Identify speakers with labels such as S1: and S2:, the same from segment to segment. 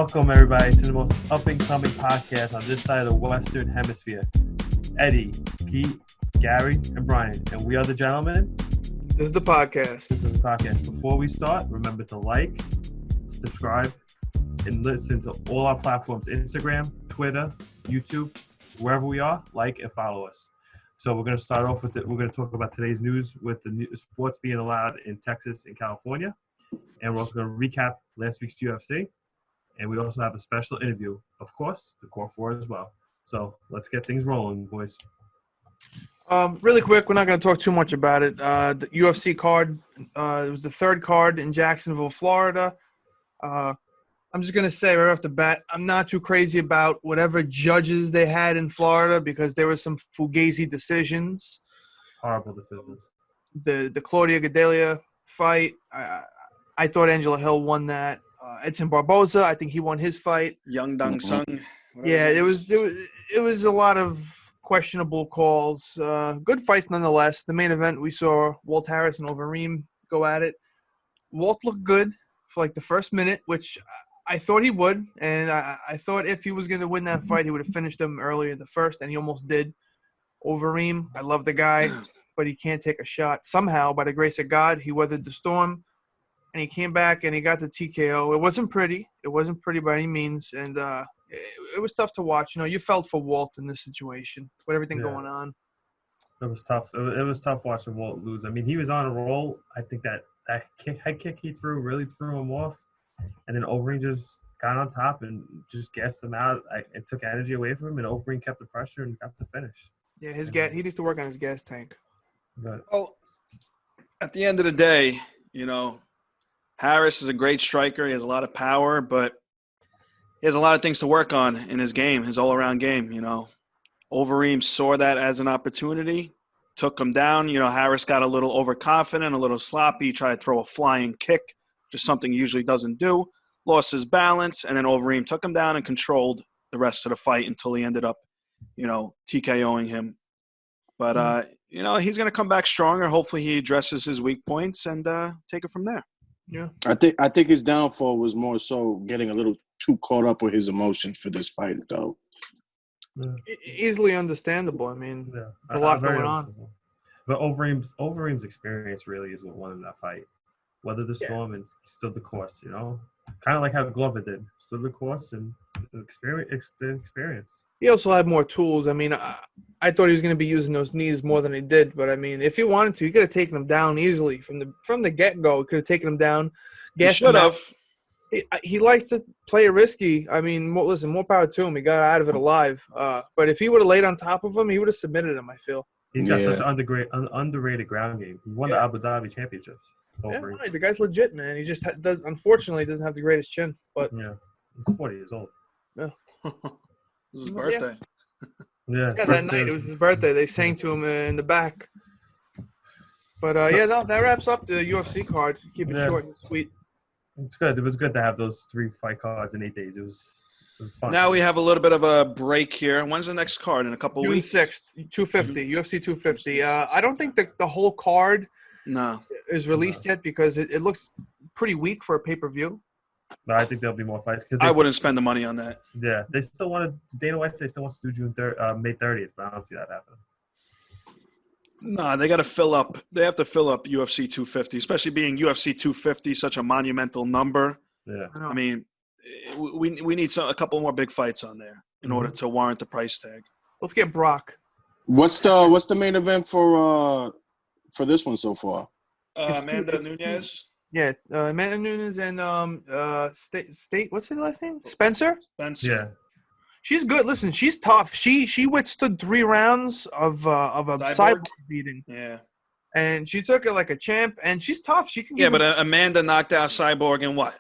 S1: Welcome, everybody, to the most up-and-coming podcast on this side of the Western Hemisphere. Eddie, Pete, Gary, and Brian. And we are the gentlemen.
S2: This is the podcast.
S1: Before we start, remember to like, subscribe, and listen to all our platforms: Instagram, Twitter, YouTube, wherever we are. Like and follow us. So we're going to start off with it. We're going to talk about today's news with the new sports being allowed in Texas and California. And we're also going to recap last week's UFC. And we also have a special interview, of course, the Core 4 as well. So let's get things rolling, boys.
S2: Really quick, we're not going to talk too much about it. The UFC card, it was the third card in Jacksonville, Florida. I'm just going to say right off the bat, I'm not too crazy about whatever judges they had in Florida because there were some fugazi decisions.
S1: Horrible decisions.
S2: The Claudia Gadelha fight, I thought Angela Hill won that. Edson Barboza, I think he won his fight.
S3: Young Dong Sung.
S2: Yeah, it was a lot of questionable calls. Good fights nonetheless. The main event, we saw Walt Harris and Overeem go at it. Walt looked good for like the first minute, which I thought he would. And I thought if he was going to win that fight, he would have finished him earlier in the first, and he almost did. Overeem, I love the guy, but he can't take a shot. Somehow, by the grace of God, he weathered the storm. And he came back and he got the TKO. It wasn't pretty. It wasn't pretty by any means. And it was tough to watch. You know, you felt for Walt in this situation with everything going on.
S1: It was tough. It was tough watching Walt lose. I mean, he was on a roll. I think that head kick he threw really threw him off. And then Overeem just got on top and just gassed him out. It took energy away from him. And Overeem kept the pressure and got the finish.
S2: Yeah, he needs to work on his gas tank.
S1: But,
S3: well, at the end of the day, you know, Harris is a great striker. He has a lot of power, but he has a lot of things to work on in his game, his all-around game, you know. Overeem saw that as an opportunity, took him down. You know, Harris got a little overconfident, a little sloppy, tried to throw a flying kick, which is something he usually doesn't do, lost his balance, and then Overeem took him down and controlled the rest of the fight until he ended up, you know, TKOing him. But, you know, he's going to come back stronger. Hopefully he addresses his weak points and take it from there.
S2: Yeah,
S4: I think his downfall was more so getting a little too caught up with his emotions for this fight, though.
S1: yeah.
S2: Easily understandable. I mean, a lot going on.
S1: But Overeem's experience really is what won him that fight. Weathered the storm and stood the course, you know? Kind of like how Glover did. Stood the course and the experience.
S2: He also had more tools. I mean, I thought he was going to be using those knees more than he did. But, I mean, if he wanted to, he could have taken him down easily. From the get-go, he could have taken him down.
S3: He should have.
S2: He likes to play risky. I mean, more power to him. He got out of it alive. But if he would have laid on top of him, he would have submitted him, I feel.
S1: He's got such an underrated ground game. He won the Abu Dhabi championships.
S2: Yeah, right. The guy's legit, man. He just unfortunately doesn't have the greatest chin. But
S1: yeah, he's 40 years old.
S2: Yeah.
S3: It was his birthday.
S1: Yeah,
S2: that night it was his birthday. They sang to him in the back. But that wraps up the UFC card. Keep it short and sweet.
S1: It's good. It was good to have those 3 fight cards in 8 days. It was fun.
S3: Now we have a little bit of a break here. When's the next card? In a couple
S2: June
S3: weeks?
S2: 6th, 250, UFC 250. I don't think the whole card is released yet because it looks pretty weak for a pay-per-view.
S1: But I think there'll be more fights.
S3: I wouldn't spend the money on that.
S1: Yeah, they still wanted – Dana White said they still wants to do May 30th, but I don't see that happening.
S3: No, they got to fill up. They have to fill up UFC 250, especially being UFC 250, such a monumental number.
S1: Yeah.
S3: I mean, we need a couple more big fights on there in order to warrant the price tag.
S2: Let's get Brock.
S4: What's the main event for this one so far?
S3: Amanda Nunes.
S2: Yeah, Amanda Nunes and State. What's her last name? Spencer.
S1: Yeah.
S2: She's good. Listen, she's tough. She withstood 3 rounds of a cyborg beating.
S3: Yeah.
S2: And she took it like a champ, and she's tough. She can.
S3: Yeah, but Amanda knocked out Cyborg in what?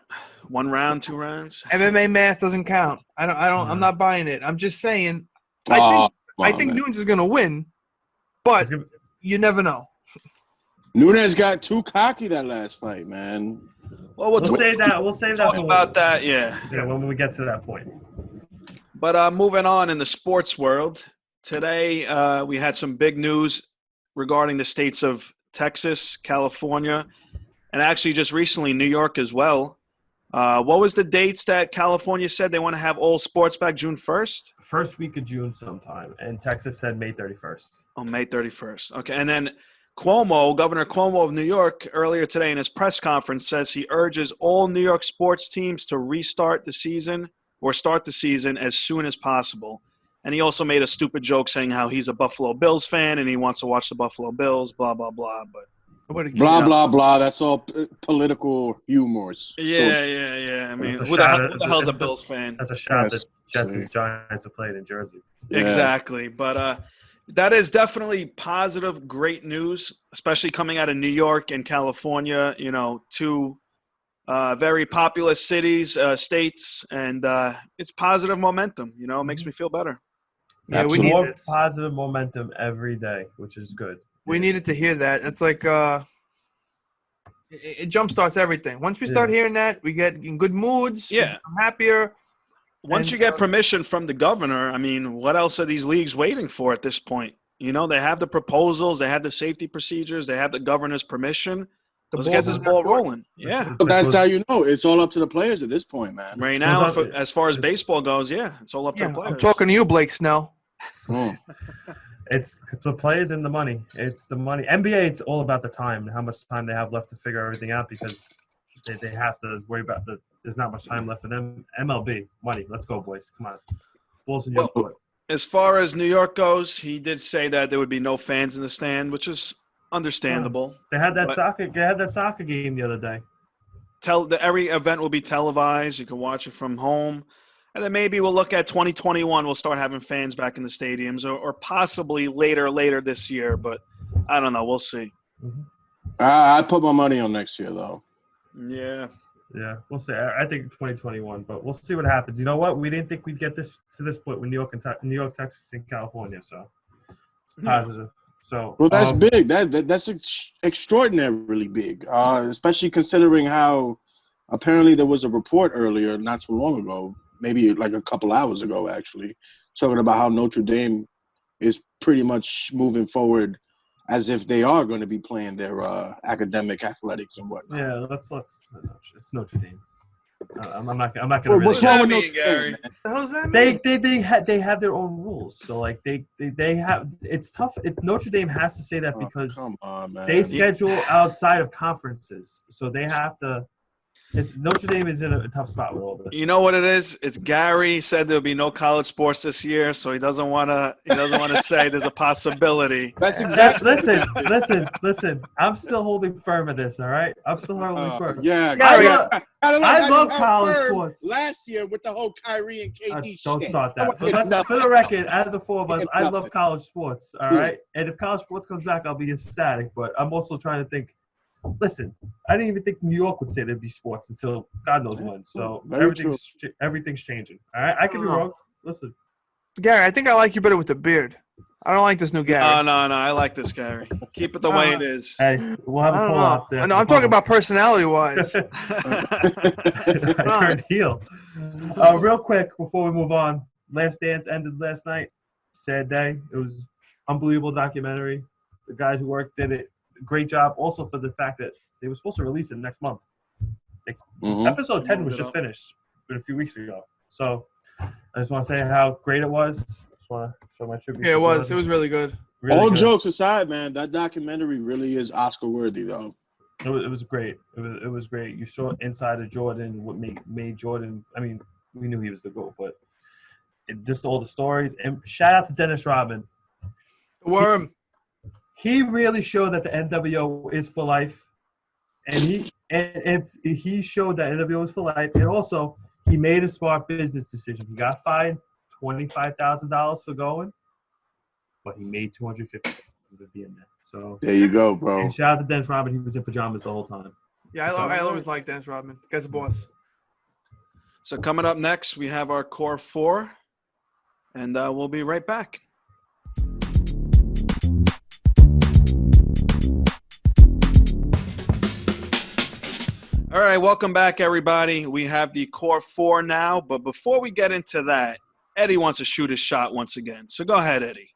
S3: 1 round, 2 rounds?
S2: MMA math doesn't count. I don't. I'm not buying it. I'm just saying. I think Nunes is gonna win, but you never know.
S4: Nunes got too cocky that last fight, man.
S1: Well, we'll save that. We'll save that.
S3: Talk about that, yeah.
S1: Yeah, when we get to that point.
S3: But moving on in the sports world, today we had some big news regarding the states of Texas, California, and actually just recently New York as well. What was the dates that California said they want to have all sports back? June 1st?
S1: First week of June sometime. And Texas said May 31st.
S3: Oh, May 31st. Okay. And then Governor Cuomo of New York, earlier today in his press conference says he urges all New York sports teams to restart the season or start the season as soon as possible. And he also made a stupid joke saying how he's a Buffalo Bills fan and he wants to watch the Buffalo Bills, blah, blah, blah. But
S4: blah, blah, blah. That's all political humors.
S3: Yeah. I mean, who the hell's a Bills fan?
S1: That's a shot that Jets and Giants are playing in Jersey.
S3: Yeah. Exactly. But that is definitely positive, great news, especially coming out of New York and California, two very populous cities, states, and it's positive momentum. It makes me feel better.
S2: Yeah, we need
S1: more positive momentum every day, which is good.
S2: We needed to hear that. It's like it jumpstarts everything. Once we start hearing that, we get in good moods.
S3: Yeah,
S2: I'm happier.
S3: Once you get permission from the governor, I mean, what else are these leagues waiting for at this point? They have the proposals, they have the safety procedures, they have the governor's permission. Let's get this ball rolling. Yeah.
S4: But that's how you know. It's all up to the players at this point, man.
S3: Right now, as far as baseball goes, it's all up to the players.
S2: I'm talking to you, Blake Snell.
S1: It's the players and the money. It's the money. NBA, it's all about the time, how much time they have left to figure everything out because they have to worry about there's not much time left for them. MLB, money. Let's go, boys. Come on. Balls in your court.
S3: As far as New York goes, he did say that there would be no fans in the stand, which is understandable.
S1: They had that soccer game the other day.
S3: Every event will be televised. You can watch it from home. And then maybe we'll look at 2021. We'll start having fans back in the stadiums or possibly later this year. But I don't know. We'll see.
S1: Mm-hmm.
S4: I put my money on next year, though.
S3: Yeah.
S1: Yeah, we'll see. I think 2021, but we'll see what happens. You know what? We didn't think we'd get to this point with New York, Texas, and California. So it's positive. So
S4: that's big. That's extraordinarily big, especially considering how apparently there was a report earlier, not too long ago, maybe like a couple hours ago, actually, talking about how Notre Dame is pretty much moving forward as if they are going to be playing their academic athletics and whatnot.
S1: Yeah, let's. It's Notre Dame. I'm not going to.
S4: What's wrong with Notre Dame?
S2: What the hell does that mean?
S1: They have their own rules. So like they have. It's tough. Notre Dame has to say that because
S4: come on, man.
S1: They schedule outside of conferences, so they have to. Notre Dame is in a tough spot with all this.
S3: You know what it is? It's Gary said there'll be no college sports this year, so he doesn't want to say there's a possibility.
S4: That's exactly.
S1: Listen. I'm still holding firm at this. All right, I'm still holding firm.
S4: Yeah,
S1: Gary, I love college sports.
S4: Last year with the whole Kyrie and KD shit.
S1: Don't start that. But for the record, out of the four of us, I love college sports. All right, and if college sports comes back, I'll be ecstatic. But I'm also trying to think. Listen, I didn't even think New York would say there'd be sports until God knows when. So everything's changing. All right, I could be wrong. Listen,
S2: Gary, I think I like you better with the beard. I don't like this new Gary.
S3: No, I like this Gary. Keep it the way it is.
S1: Hey, we'll have a poll out there.
S2: No, I'm talking about personality-wise.
S1: I turned heel. Real quick before we move on, Last Dance ended last night. Sad day. It was unbelievable documentary. The guys who worked did it. Great job also for the fact that they were supposed to release it next month. Episode 10 was just finished a few weeks ago. So I just want to say how great it was. Just want to show my tribute.
S2: Yeah, it was. It was really good.
S4: All jokes aside, man, that documentary really is Oscar worthy, though.
S1: It was great. It was great. You saw inside of Jordan, what made Jordan. I mean, we knew he was the GOAT, but just all the stories. And shout out to Dennis Rodman.
S2: The Worm.
S1: He really showed that the NWO is for life, and he showed that NWO is for life, and also he made a smart business decision. He got fined $25,000 for going, but he made $250,000 for being there. So
S4: there you go, bro.
S1: And shout out to Dennis Rodman. He was in pajamas the whole time.
S2: Yeah, I always liked Dennis Rodman. Guy's a boss.
S3: So coming up next, we have our core four, and we'll be right back. All right, welcome back, everybody. We have the core four now, but before we get into that, Eddie wants to shoot his shot once again. So go ahead, Eddie.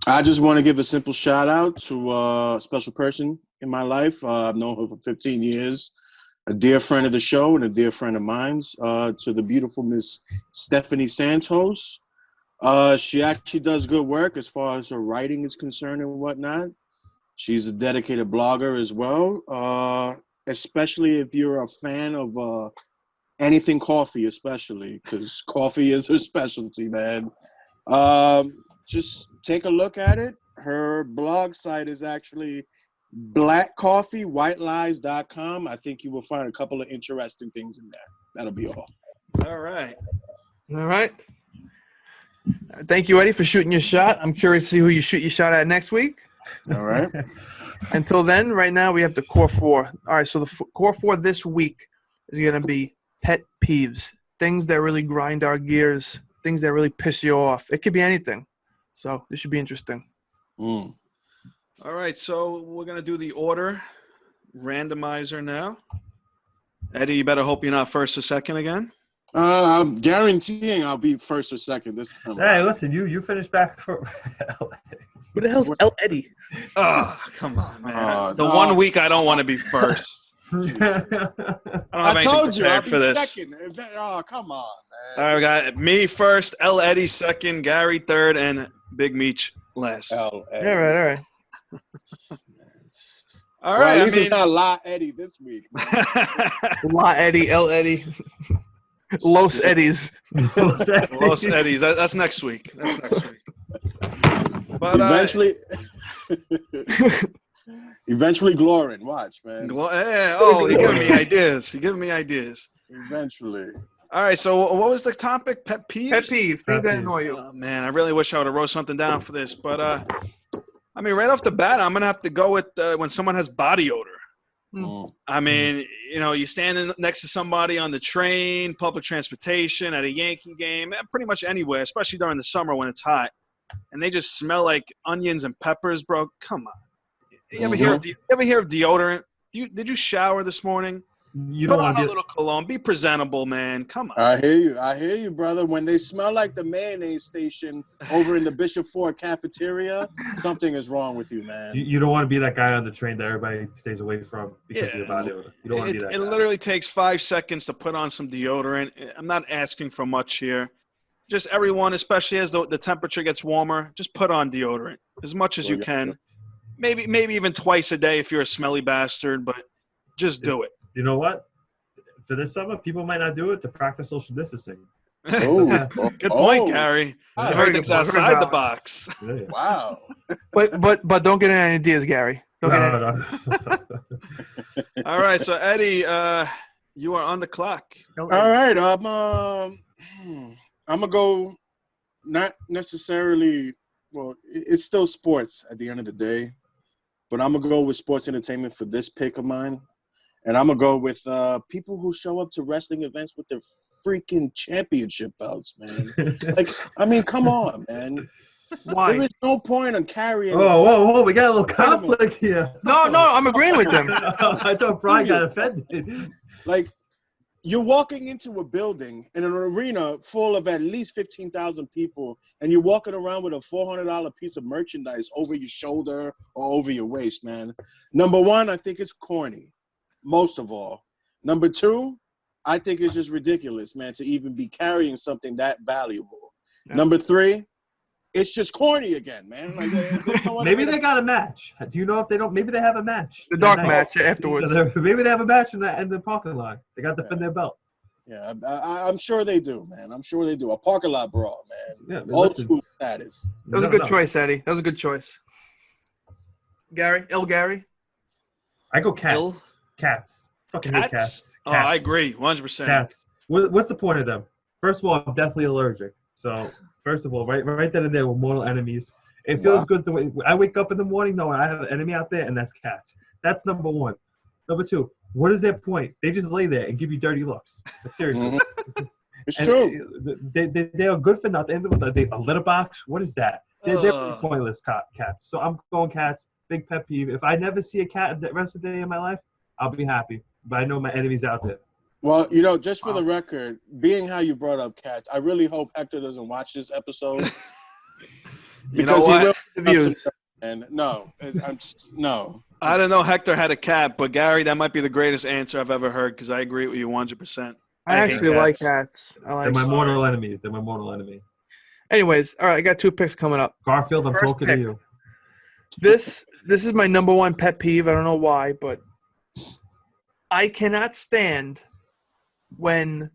S4: I just want to give a simple shout out to a special person in my life. I've known her for 15 years. a dear friend of the show and a dear friend of mine's, to the beautiful Miss Stephanie Santos. She actually does good work as far as her writing is concerned and whatnot. She's a dedicated blogger as well, especially if you're a fan of anything coffee, especially, because coffee is her specialty, man. Just take a look at it. Her blog site is actually blackcoffeewhitelies.com. I think you will find a couple of interesting things in there. That'll be all.
S3: All right.
S2: All right. Thank you, Eddie, for shooting your shot. I'm curious to see who you shoot your shot at next week.
S4: All right.
S2: Until then, right now we have the core four. All right, so the core four this week is going to be pet peeves, things that really grind our gears, things that really piss you off. It could be anything. So this should be interesting.
S3: All right, so we're going to do the order randomizer now. Eddie, you better hope you're not first or second again.
S4: I'm guaranteeing I'll be first or second this time.
S1: Hey, listen, you finished back for
S2: Who the hell's El Eddie?
S3: Oh, come on, man. The 1 week I don't want to be first.
S4: I told you I'll be second. Oh, come on, man.
S3: All right, we got me first, El Eddie second, Gary third, and Big Meech last.
S2: All right.
S3: All right,
S4: at least it's not La Eddie this week.
S2: La Eddie, El Eddie. Los Eddies.
S3: Los Eddies. That's next week. But
S4: eventually Glorin. Watch, man.
S3: You're giving me ideas.
S4: Eventually.
S3: All right, so what was the topic? Pet peeves?
S2: Pet peeves. Things that annoy you.
S3: Oh, man, I really wish I would have wrote something down for this. But, I mean, right off the bat, I'm going to have to go with when someone has body odor. I mean, you standing next to somebody on the train, public transportation, at a Yankee game, pretty much anywhere, especially during the summer when it's hot, and they just smell like onions and peppers, bro. Come on. You ever hear of deodorant? Did you shower this morning?
S1: You don't want
S3: a little cologne. Be presentable, man. Come on.
S4: I hear you, brother. When they smell like the mayonnaise station over in the Bishop Ford cafeteria, something is wrong with you, man.
S1: You don't want to be that guy on the train that everybody stays away from because of your body odor. You don't want to be that guy.
S3: It literally takes 5 seconds to put on some deodorant. I'm not asking for much here. Just everyone, especially as the temperature gets warmer, just put on deodorant as much as you can. Maybe even twice a day if you're a smelly bastard, but just do it.
S1: You know what? For this summer, people might not do it to practice social distancing.
S3: Good point, Gary. Everything's outside the box.
S1: Yeah.
S4: Wow.
S2: But don't get any ideas, Gary.
S1: No.
S3: All right, so Eddie, you are on the clock.
S4: All right, I'm gonna go. Not necessarily. Well, it's still sports at the end of the day, but I'm gonna go with sports entertainment for this pick of mine. And I'm going to go with people who show up to wrestling events with their freaking championship belts, man. Come on, man.
S2: Why?
S4: There is no point in carrying.
S1: Whoa. We got a little conflict here.
S2: No, I'm agreeing with him.
S1: I thought Brian got offended.
S4: You're walking into a building in an arena full of at least 15,000 people, and you're walking around with a $400 piece of merchandise over your shoulder or over your waist, man. Number one, I think it's corny. Most of all. Number two, I think it's just ridiculous, man, to even be carrying something that valuable. Yeah. Number three, it's just corny again, man.
S1: Maybe they got a match. Do you know if they don't? Maybe they have a match.
S2: The dark match afterwards.
S1: Maybe they have a match in the parking lot. They got to defend their belt.
S4: Yeah, I'm sure they do, man. I'm sure they do. A parking lot brawl, man.
S1: Yeah,
S4: old school status.
S2: That was a good choice, Eddie. That was a good choice. Gary? Gary?
S1: I go cats. Cats. Fucking hate cats.
S3: Oh, I agree. 100%.
S1: Cats. What's the point of them? First of all, I'm deathly allergic. So, first of all, right then and there, we're mortal enemies. It feels good I wake up in the morning knowing I have an enemy out there, and that's cats. That's number one. Number two, what is their point? They just lay there and give you dirty looks. Seriously.
S4: It's true.
S1: They are good for nothing. A litter box? What is that? They're pointless cats. So I'm going cats. Big pet peeve. If I never see a cat the rest of the day in my life, I'll be happy. But I know my enemy's out there.
S4: Well, just for the record, being how you brought up cats, I really hope Hector doesn't watch this episode.
S3: You know what?
S4: And no.
S3: I don't know. Hector had a cat, but Gary, that might be the greatest answer I've ever heard because I agree with you 100%.
S2: I actually like cats.
S1: They're my mortal enemies. They're my mortal enemy.
S2: Anyways, all right, I got 2 picks coming up.
S1: Garfield, I'm
S2: First
S1: talking
S2: pick.
S1: to you.
S2: This is my number 1 pet peeve. I don't know why, but I cannot stand when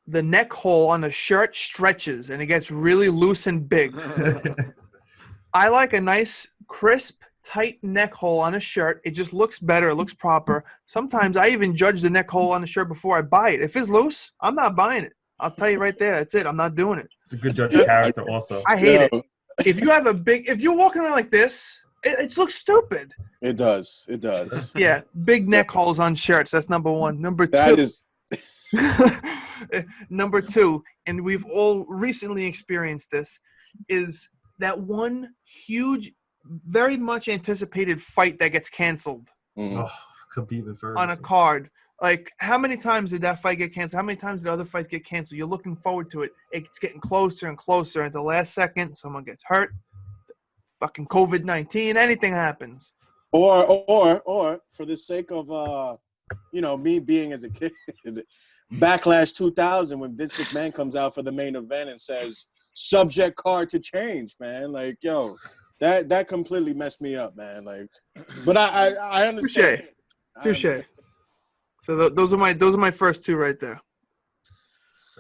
S2: the neck hole on a shirt stretches and it gets really loose and big. I like a nice, crisp, tight neck hole on a shirt. It just looks better. It looks proper. Sometimes I even judge the neck hole on a shirt before I buy it. If it's loose, I'm not buying it. I'll tell you right there. That's it. I'm not doing it.
S1: It's a good judge of character also.
S2: I hate it. If you have if you're walking around like this, it looks stupid.
S4: It does. It does.
S2: Yeah, big neck holes on shirts. That's number 1. Number 2.
S4: That is.
S2: Number 2, and we've all recently experienced this, is that one huge, very much anticipated fight that gets canceled
S1: Oh, Khabib and Ferguson.
S2: on a card. Like, how many times did that fight get canceled? How many times did other fights get canceled? You're looking forward to it. It's getting closer and closer. And at the last second, someone gets hurt. Fucking COVID-19. Anything happens.
S4: Or for the sake of me being as a kid, Backlash 2000 when Vince McMahon comes out for the main event and says subject card to change, man. Like, yo, that completely messed me up, man. Like, but I understand.
S2: Touche. So those are my first 2 right there.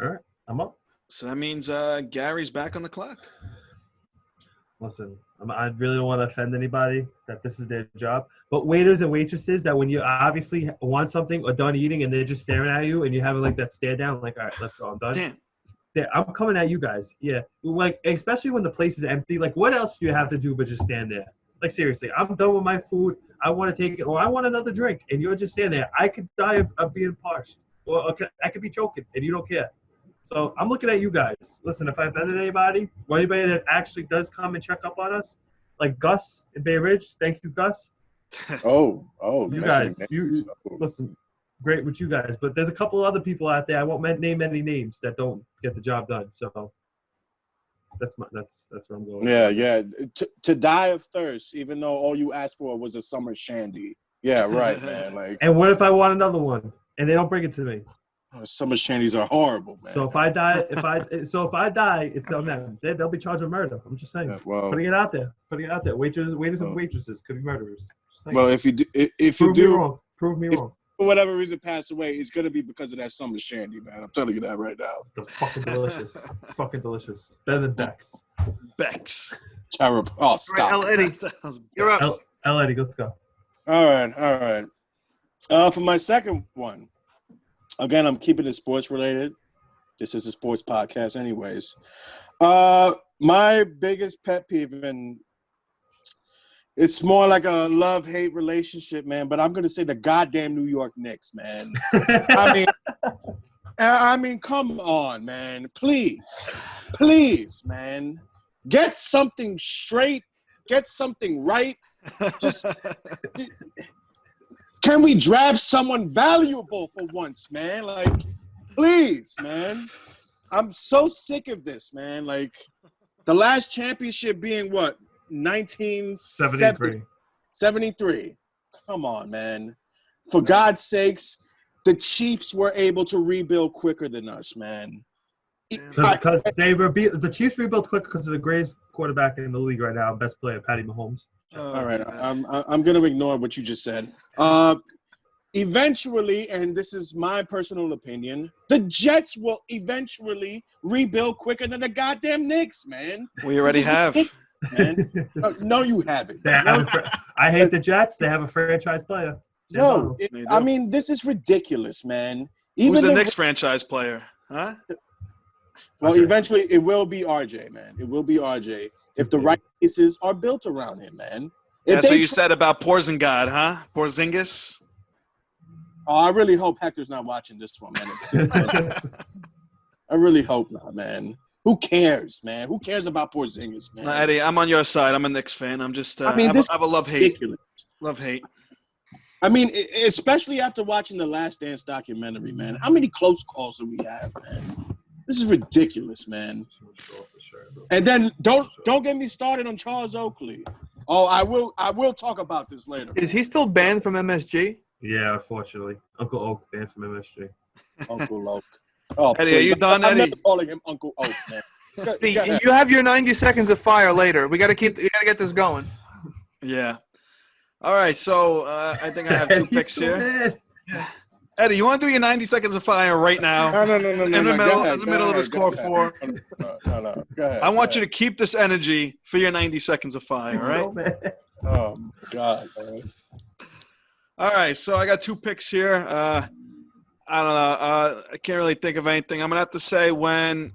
S1: All right, I'm up.
S3: So that means Gary's back on the clock.
S1: Listen, I really don't want to offend anybody that this is their job. But waiters and waitresses that when you obviously want something or done eating and they're just staring at you and you have like that stare down, like, all right, let's go, I'm done.
S3: Damn.
S1: Yeah, I'm coming at you guys. Yeah, like especially when the place is empty. Like, what else do you have to do but just stand there? Like, seriously, I'm done with my food. I want to take it, or I want another drink, and you're just standing there. I could die of being parched, or I could be choking, and you don't care. So I'm looking at you guys. Listen, if I offended anybody, or anybody that actually does come and check up on us, like Gus in Bay Ridge, thank you, Gus.
S4: Oh,
S1: You guys, you listen, great with you guys, but there's a couple of other people out there. I won't name any names that don't get the job done. So that's where I'm going.
S4: Yeah. To die of thirst, even though all you asked for was a summer shandy. Yeah, right, man. Like,
S1: and what if I want another one and they don't bring it to me?
S4: Summer shandies are horrible, man.
S1: So if I die, it's on them. They'll be charged with murder. I'm just saying.
S4: Yeah, well,
S1: putting it out there. Waiters and waitresses could be murderers.
S4: Well, if you
S1: prove me wrong.
S4: For whatever reason pass away, it's gonna be because of that summer shandy, man. I'm telling you that right now.
S1: It's fucking delicious. It's fucking delicious. Better than Beck's.
S3: Beck's.
S4: Terrible. Oh, stop.
S2: All right, Eddie, you're up.
S1: Eddie, let's go.
S4: All right. For my second one, again, I'm keeping it sports related. This is a sports podcast, anyways. My biggest pet peeve, and it's more like a love-hate relationship, man. But I'm gonna say the goddamn New York Knicks, man. I mean, come on, man. Please, man. Get something straight. Get something right. Just can we draft someone valuable for once, man? Like, please, man. I'm so sick of this, man. Like, the last championship being what? 1973. Come on, man. For God's sakes, the Chiefs were able to rebuild quicker than us, man.
S1: Because the Chiefs rebuilt quick because of the greatest quarterback in the league right now, best player, Patty Mahomes.
S4: All right, I'm going to ignore what you just said. Eventually, and this is my personal opinion, the Jets will eventually rebuild quicker than the goddamn Knicks, man.
S3: We already have.
S4: Man. No, you haven't.
S1: I hate the Jets. They have a franchise player.
S4: No, I mean, this is ridiculous, man.
S3: Who's the Knicks franchise player? Huh?
S4: Well, eventually it will be RJ, man. It will be RJ if the right pieces are built around him, man.
S3: That's what you said about Porzingis, huh? Porzingis?
S4: Oh, I really hope Hector's not watching this one, man. I really hope not, man. Who cares, man? Who cares about Porzingis, man?
S3: No, Eddie, I'm on your side. I'm a Knicks fan. I'm just I have a love-hate. Love-hate.
S4: I mean, especially after watching the Last Dance documentary, man. How many close calls do we have, man? This is ridiculous, man. And then don't get me started on Charles Oakley. Oh, I will talk about this later.
S2: Is he still banned from MSG?
S1: Yeah, unfortunately. Uncle Oak banned from MSG.
S4: Uncle Oak. Oh,
S3: Eddie, are
S4: please.
S3: you done,
S4: I'm
S3: Eddie?
S4: never calling him Uncle Oak, man. Go ahead.
S2: You have your 90 seconds of fire later. We gotta get this going.
S3: Yeah. All right, so I think I have two
S1: He's
S3: picks
S1: so
S3: here.
S1: mad.
S3: Eddie, you want to do your 90 seconds of fire right now?
S4: No.
S3: In the middle of the score four.
S4: No. Go ahead.
S3: I want you to keep this energy for your 90 seconds of fire,
S1: He's
S3: all right?
S1: so mad.
S4: Oh my God, man.
S3: All right, so I got two picks here. I don't know. I can't really think of anything. I'm gonna have to say when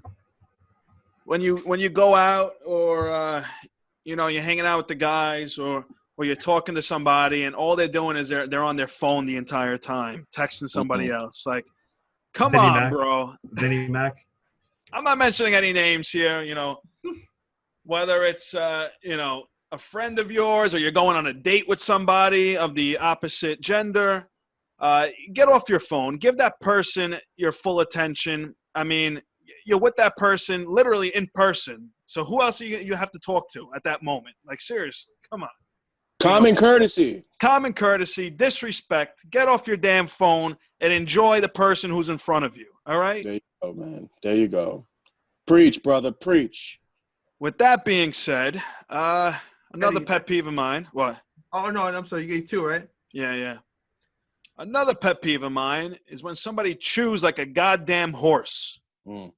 S3: you go out or you're hanging out with the guys or you're talking to somebody and all they're doing is they're on their phone the entire time, texting somebody else. Like, come
S1: Vinnie
S3: on,
S1: Mac.
S3: bro.
S1: Vinnie Mac.
S3: I'm not mentioning any names here. Whether it's a friend of yours or you're going on a date with somebody of the opposite gender. Get off your phone. Give that person your full attention. I mean, you're with that person literally in person. So who else you have to talk to at that moment? Like, seriously, come on.
S4: Common courtesy.
S3: Common courtesy, disrespect. Get off your damn phone and enjoy the person who's in front of you. All right?
S4: There you go, man. There you go. Preach, brother. Preach.
S3: With that being said, another
S2: Eddie,
S3: pet peeve of mine. What?
S2: Oh no, I'm sorry. You gave two, right?
S3: Yeah. Another pet peeve of mine is when somebody chews like a goddamn horse. They're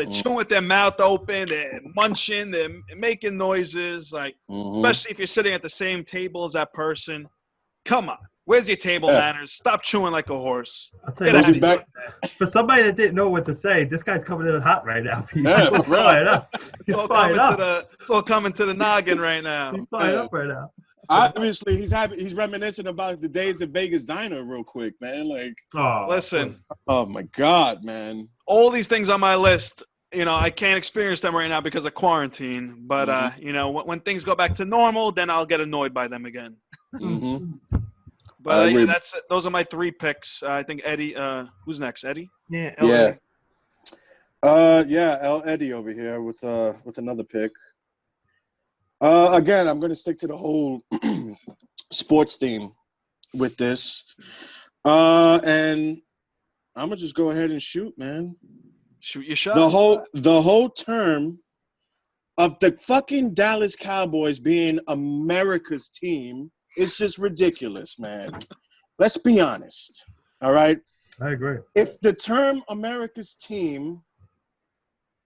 S3: chewing with their mouth open, they're munching, they're making noises, like, especially if you're sitting at the same table as that person. Come on. Where's your table manners? Stop chewing like a horse.
S1: I'll tell you what, for somebody that didn't know what to say, this guy's coming in hot right now. He's fired up. He's fired up.
S3: It's all coming to the noggin right now.
S1: He's fired up right now.
S4: Obviously, he's reminiscing about the days at Vegas Diner real quick, man. Like,
S3: listen.
S4: Oh my God, man.
S3: All these things on my list, I can't experience them right now because of quarantine. But when things go back to normal, then I'll get annoyed by them again. But those are my three picks. I think Eddie. Who's next? Eddie?
S2: Yeah.
S4: L. Eddie over here with another pick. Again, I'm going to stick to the whole sports theme with this. And I'm going to just go ahead and shoot, man.
S3: Shoot your shot.
S4: The whole term of the fucking Dallas Cowboys being America's team is just ridiculous, man. Let's be honest. All right?
S1: I agree.
S4: If the term America's team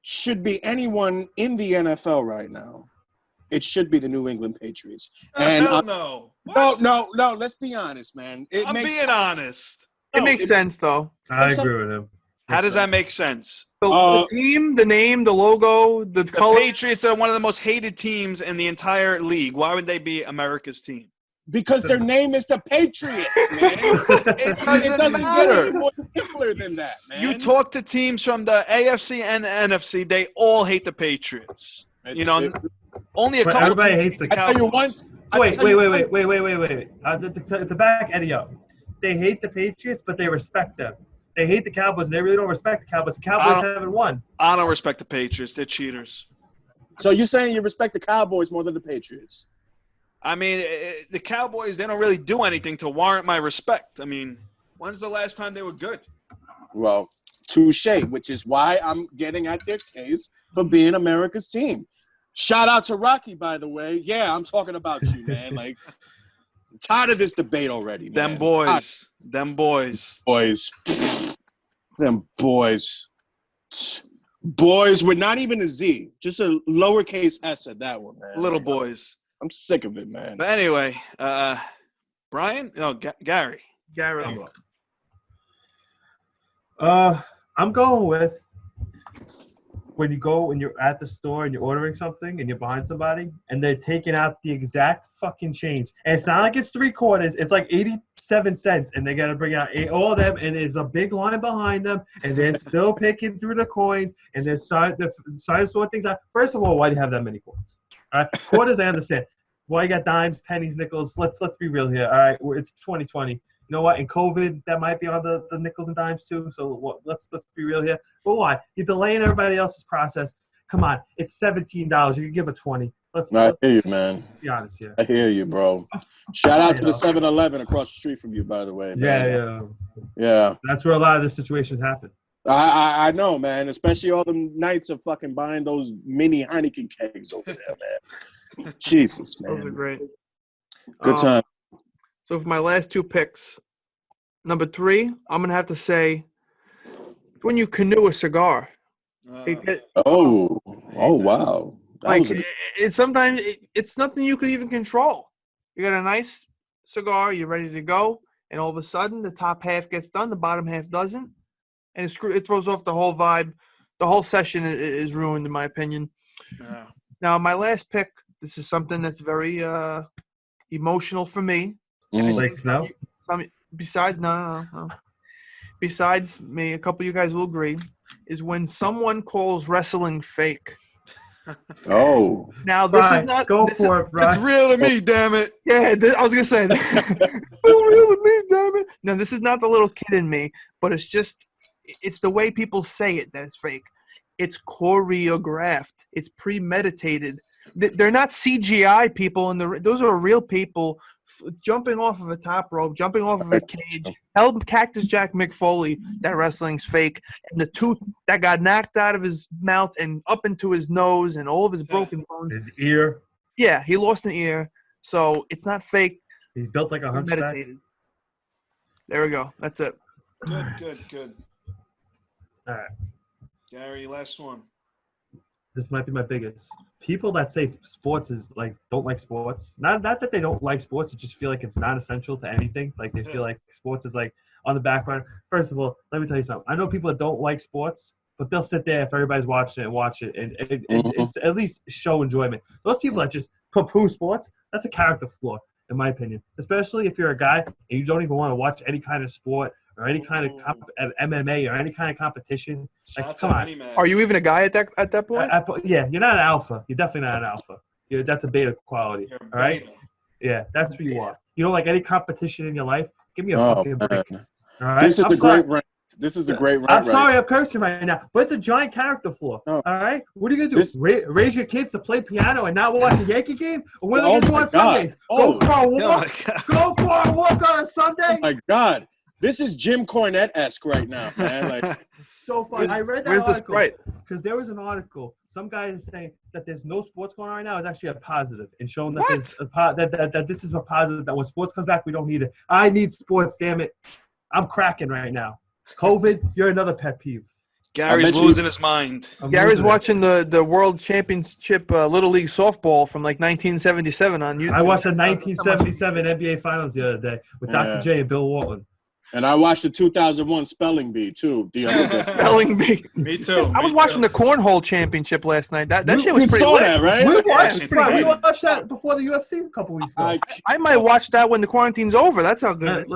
S4: should be anyone in the NFL right now, it should be the New England Patriots. And
S3: hell no.
S4: No. Let's be honest, man.
S3: I'm being honest.
S2: It makes sense, though.
S1: I agree with him.
S3: How does that make sense?
S2: The team, the name, the logo, the color.
S3: Patriots are one of the most hated teams in the entire league. Why would they be America's team?
S4: Because their name is the Patriots, man.
S3: It doesn't matter.
S4: Get any more simpler than that, man.
S3: You talk to teams from the AFC and the NFC, they all hate the Patriots. Only a couple.
S1: Everybody hates the Cowboys. Wait. To back Eddie up, they hate the Patriots, but they respect them. They hate the Cowboys, and they really don't respect the Cowboys. The Cowboys haven't won.
S3: I don't respect the Patriots. They're cheaters.
S4: So you're saying you respect the Cowboys more than the Patriots?
S3: I mean, the Cowboys, they don't really do anything to warrant my respect. I mean, when's the last time they were good?
S4: Well, touche, which is why I'm getting at their case for being America's team. Shout out to Rocky, by the way. Yeah, I'm talking about you, man. Like, I'm tired of this debate already, man.
S3: Them boys.
S4: Boys with not even a Z, just a lowercase s at that one, man.
S3: Little boys.
S4: I'm sick of it, man.
S3: But anyway, Brian? No, Gary.
S1: I'm going with when you're at the store and you're ordering something and you're behind somebody and they're taking out the exact fucking change. And it's not like it's 3/4. It's like 87 cents. And they got to bring out all of them. And there's a big line behind them. And they're still picking through the coins. And they're starting to sort things out. First of all, why do you have that many coins? All right. Quarters, I understand. Why you got dimes, pennies, nickels? Let's be real here. All right. It's 2020. You know what? In COVID, that might be on the nickels and dimes too. So let's be real here. But why? You're delaying everybody else's process. Come on. It's $17. You can give a 20.
S4: I hear you, man.
S1: be honest here.
S4: I hear you, bro. Shout out to the 7-Eleven across the street from you, by the way, man. Yeah.
S1: That's where a lot of the situations happen.
S4: I know, man. Especially all the nights of fucking buying those mini Heineken kegs over there, man. Jesus, man.
S2: Those are great.
S4: Good time.
S2: So for my last two picks, number 3, I'm gonna have to say when you canoe a cigar.
S4: Oh wow.
S2: It's sometimes it's nothing you could even control. You got a nice cigar, you're ready to go, and all of a sudden the top half gets done, the bottom half doesn't, and it throws off the whole vibe. The whole session is ruined, in my opinion.
S3: Yeah.
S2: Now, my last pick, this is something that's very emotional for me.
S1: Like snow?
S2: Besides me, a couple of you guys will agree, is when someone calls wrestling fake.
S4: Oh.
S2: Now, this is not...
S1: Go for it, bro.
S3: It's real to me, damn it.
S2: Yeah, I was going to say that. It's still real to me, damn it. No, this is not the little kid in me, but it's the way people say it that is fake. It's choreographed. It's premeditated. They're not CGI people. Those are real people jumping off of a top rope, jumping off of a cage. Hell, Cactus Jack McFoley, that wrestling's fake. And the tooth that got knocked out of his mouth and up into his nose and all of his broken bones.
S1: His ear.
S2: Yeah, he lost an ear. So it's not fake.
S1: He's built like a hunchback.
S2: Meditated. There we go. That's it.
S3: Good.
S1: All right.
S3: Gary, last one.
S1: This might be my biggest. People that say sports is like don't like sports. Not that they don't like sports, you just feel like it's not essential to anything. Like they feel like sports is like on the background. First of all, let me tell you something. I know people that don't like sports, but they'll sit there if everybody's watching it and watch it, and it's at least show enjoyment. Those people that just poo-poo sports, that's a character flaw, in my opinion. Especially if you're a guy and you don't even want to watch any kind of sport or any kind of MMA or any kind of competition. Like, come on.
S2: Are you even a guy at that point?
S1: Yeah, you're not an alpha. You're definitely not an alpha. That's a beta quality. All right? Yeah, that's who you are. You don't like any competition in your life? Give me a fucking break. All right?
S4: This is a great rant. This is a great rant.
S1: I'm sorry I'm cursing right now, but it's a giant character flaw. All right? What are you going to do? Raise your kids to play piano and not watch a Yankee game? Or what are they going to do on Sundays? Go for a walk? Go for a walk on a Sunday?
S4: Oh, my God. This is Jim Cornette-esque right now, man. Like,
S1: so fun. I read that
S2: where's
S1: article.
S2: Right.
S1: Because there was an article. Some guy is saying that there's no sports going on right now is actually a positive and showing that that this is a positive, that when sports comes back, we don't need it. I need sports, damn it. I'm cracking right now. COVID, you're another pet peeve.
S3: Gary's losing his mind.
S2: Gary's watching the World Championship Little League softball from like 1977 on YouTube.
S1: I watched the 1977 NBA Finals the other day with Dr. J and Bill Walton.
S4: And I watched the 2001 Spelling Bee, too, the other day.
S2: Spelling Bee.
S3: Me too.
S2: I was watching the Cornhole Championship last night. That shit was pretty
S4: saw
S2: lit.
S4: that, right?
S1: We watched that before the UFC a couple weeks ago.
S2: I might watch that when the quarantine's over. That's how good.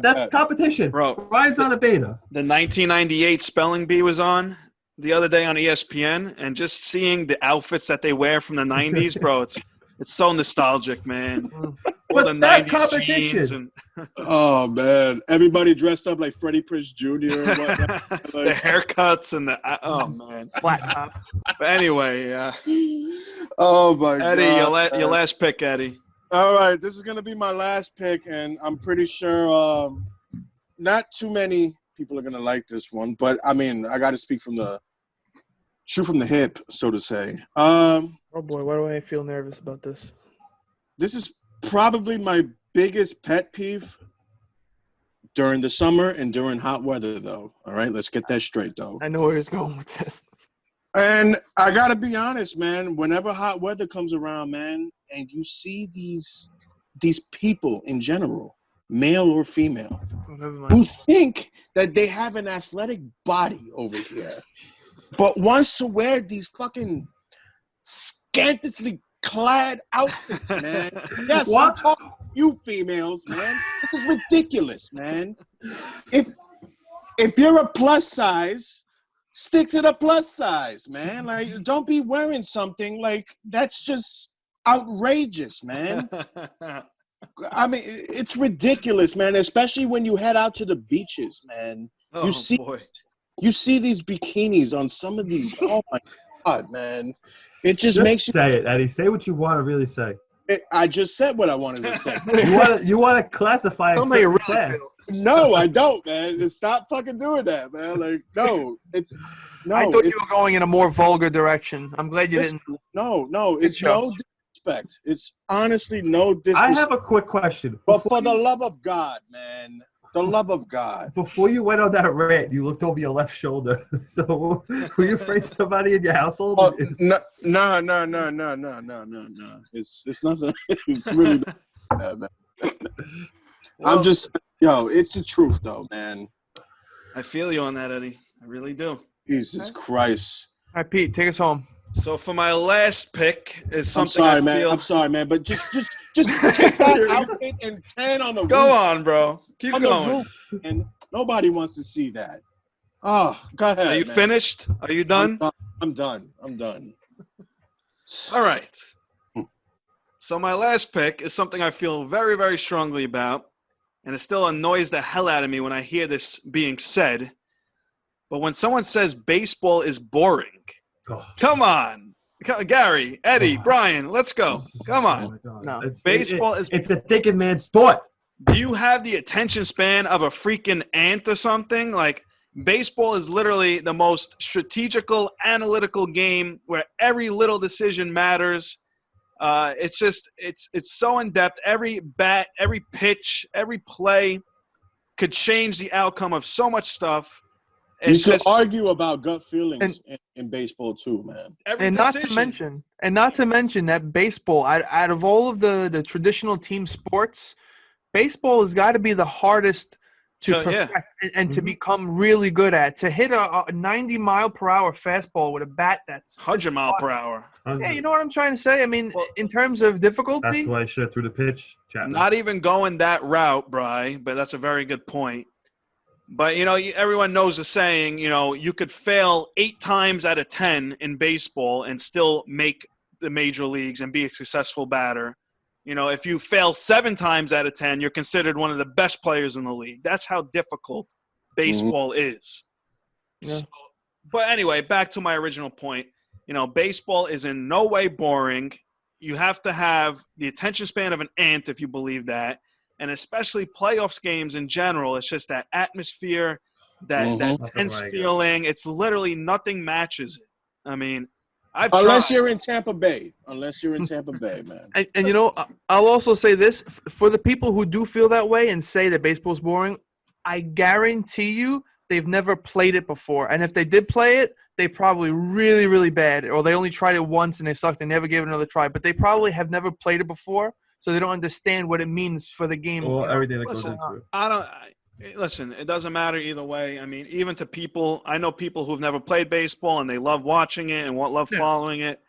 S1: That's competition.
S3: Bro,
S1: Ryan's on a beta.
S3: The 1998 Spelling Bee was on the other day on ESPN, and just seeing the outfits that they wear from the 90s, bro, it's so nostalgic, man.
S1: But the that's competition.
S4: Oh, man. Everybody dressed up like Freddie Prinze Jr. and whatnot. Like,
S3: the haircuts and oh, man.
S2: Flat tops.
S3: But anyway,
S4: oh, my God.
S3: Eddie, your last pick, Eddie.
S4: All right. This is going to be my last pick, and I'm pretty sure not too many people are going to like this one. But, I mean, I got to speak from the shoot from the hip, so to say.
S2: Oh, boy. Why do I feel nervous about this?
S4: This is probably my biggest pet peeve during the summer and during hot weather, though. All right, let's get that straight, though.
S2: I know where he's going with this.
S4: And I got to be honest, man, whenever hot weather comes around, man, and you see these people in general, male or female, who think that they have an athletic body over here, but wants to wear these fucking scantily clad outfits, man. Yes, I'm talking to you females, man. This is ridiculous, man. If you're a plus size, stick to the plus size, man. Like, don't be wearing something like that's just outrageous, man. I mean, it's ridiculous, man. Especially when you head out to the beaches, man. You see these bikinis on some of these. Oh my God, man. It just makes you.
S1: Say it, Eddie. Say what you want to really say.
S4: I just said what I wanted to say.
S1: You want to classify
S2: Tell me how you really
S1: class.
S2: feel.
S4: No, I don't, man. Stop fucking doing that, man. Like, no,
S2: I thought you were going in a more vulgar direction. I'm glad you didn't.
S4: No, it's no disrespect. It's honestly no disrespect.
S1: I have a quick question.
S4: But for the love of God, man. The love of God.
S1: Before you went on that rant, you looked over your left shoulder. So were you afraid somebody in your household?
S4: Oh, no. It's nothing. It's really not that, man. I'm just, it's the truth, though, man.
S3: I feel you on that, Eddie. I really do.
S4: Jesus Christ.
S2: All right, Pete, take us home.
S3: So for my last pick is something
S4: I'm sorry, man. But just take that outfit and 10 on the roof.
S3: Go on, bro. Keep
S4: on
S3: going.
S4: The roof, and nobody wants to see that. Oh, go ahead.
S3: Are you
S4: man.
S3: finished? Are you done?
S4: I'm done.
S3: All right. So my last pick is something I feel very, very strongly about, and it still annoys the hell out of me when I hear this being said. But when someone says baseball is boring, come on. Gary, Eddie, Brian, let's go. Come on.
S2: No.
S3: Baseball is...
S1: It's a thinking man's sport.
S3: Do you have the attention span of a freaking ant or something? Like, baseball is literally the most strategical, analytical game where every little decision matters. It's so in-depth. Every bat, every pitch, every play could change the outcome of so much stuff.
S4: You could argue about gut feelings in baseball too, man.
S2: Not to mention that baseball, out of all of the traditional team sports, baseball has got to be the hardest to perfect and to become really good at. To hit a 90-mile-per-hour fastball with a bat that's
S3: 100 mile per hour.
S2: Yeah, you know what I'm trying to say? I mean, in terms of difficulty.
S1: That's why I should have threw the pitch. Chapman.
S3: Not even going that route, Bri, but that's a very good point. But, everyone knows the saying, you could fail 8 times out of 10 in baseball and still make the major leagues and be a successful batter. If you fail 7 times out of 10, you're considered one of the best players in the league. That's how difficult baseball is.
S2: Yeah.
S3: So, but anyway, back to my original point. Baseball is in no way boring. You have to have the attention span of an ant if you believe that. And especially playoffs games in general, it's just that atmosphere, that tense feeling. It's literally nothing matches it. I mean,
S4: Unless you're in Tampa Bay. Man.
S2: And I'll also say this. For the people who do feel that way and say that baseball's boring, I guarantee you they've never played it before. And if they did play it, they probably really, really bad. Or they only tried it once and they sucked. They never gave it another try. But they probably have never played it before. So they don't understand what it means for the game.
S1: Well, everything that goes into it.
S3: Listen, it doesn't matter either way. I mean, even to people, I know people who've never played baseball and they love watching it and love following it.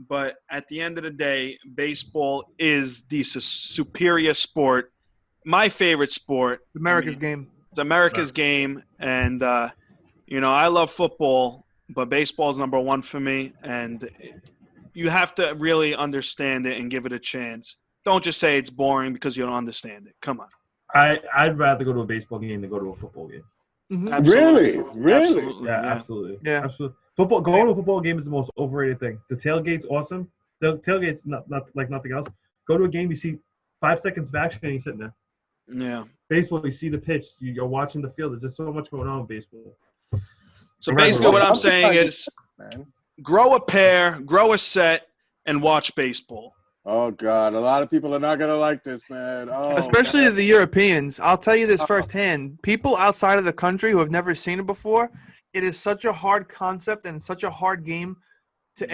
S3: But at the end of the day, baseball is the superior sport. My favorite sport.
S2: America's game.
S3: It's America's game. And, I love football, but baseball is number one for me. And you have to really understand it and give it a chance. Don't just say it's boring because you don't understand it. Come on.
S1: I'd rather go to a baseball game than go to a football game.
S2: Mm-hmm.
S4: Really?
S1: Absolutely. Yeah, absolutely.
S2: Yeah.
S1: Absolutely. Going to a football game is the most overrated thing. The tailgate's awesome. The tailgate's not like nothing else. Go to a game, you see 5 seconds of action, and you're sitting there.
S3: Yeah.
S1: Baseball, you see the pitch. You're watching the field. There's just so much going on in baseball.
S3: So basically what I'm saying is grow a pair, grow a set, and watch baseball.
S4: Oh, God. A lot of people are not going to like this, man.
S2: Especially the Europeans. I'll tell you this firsthand. People outside of the country who have never seen it before, it is such a hard concept and such a hard game to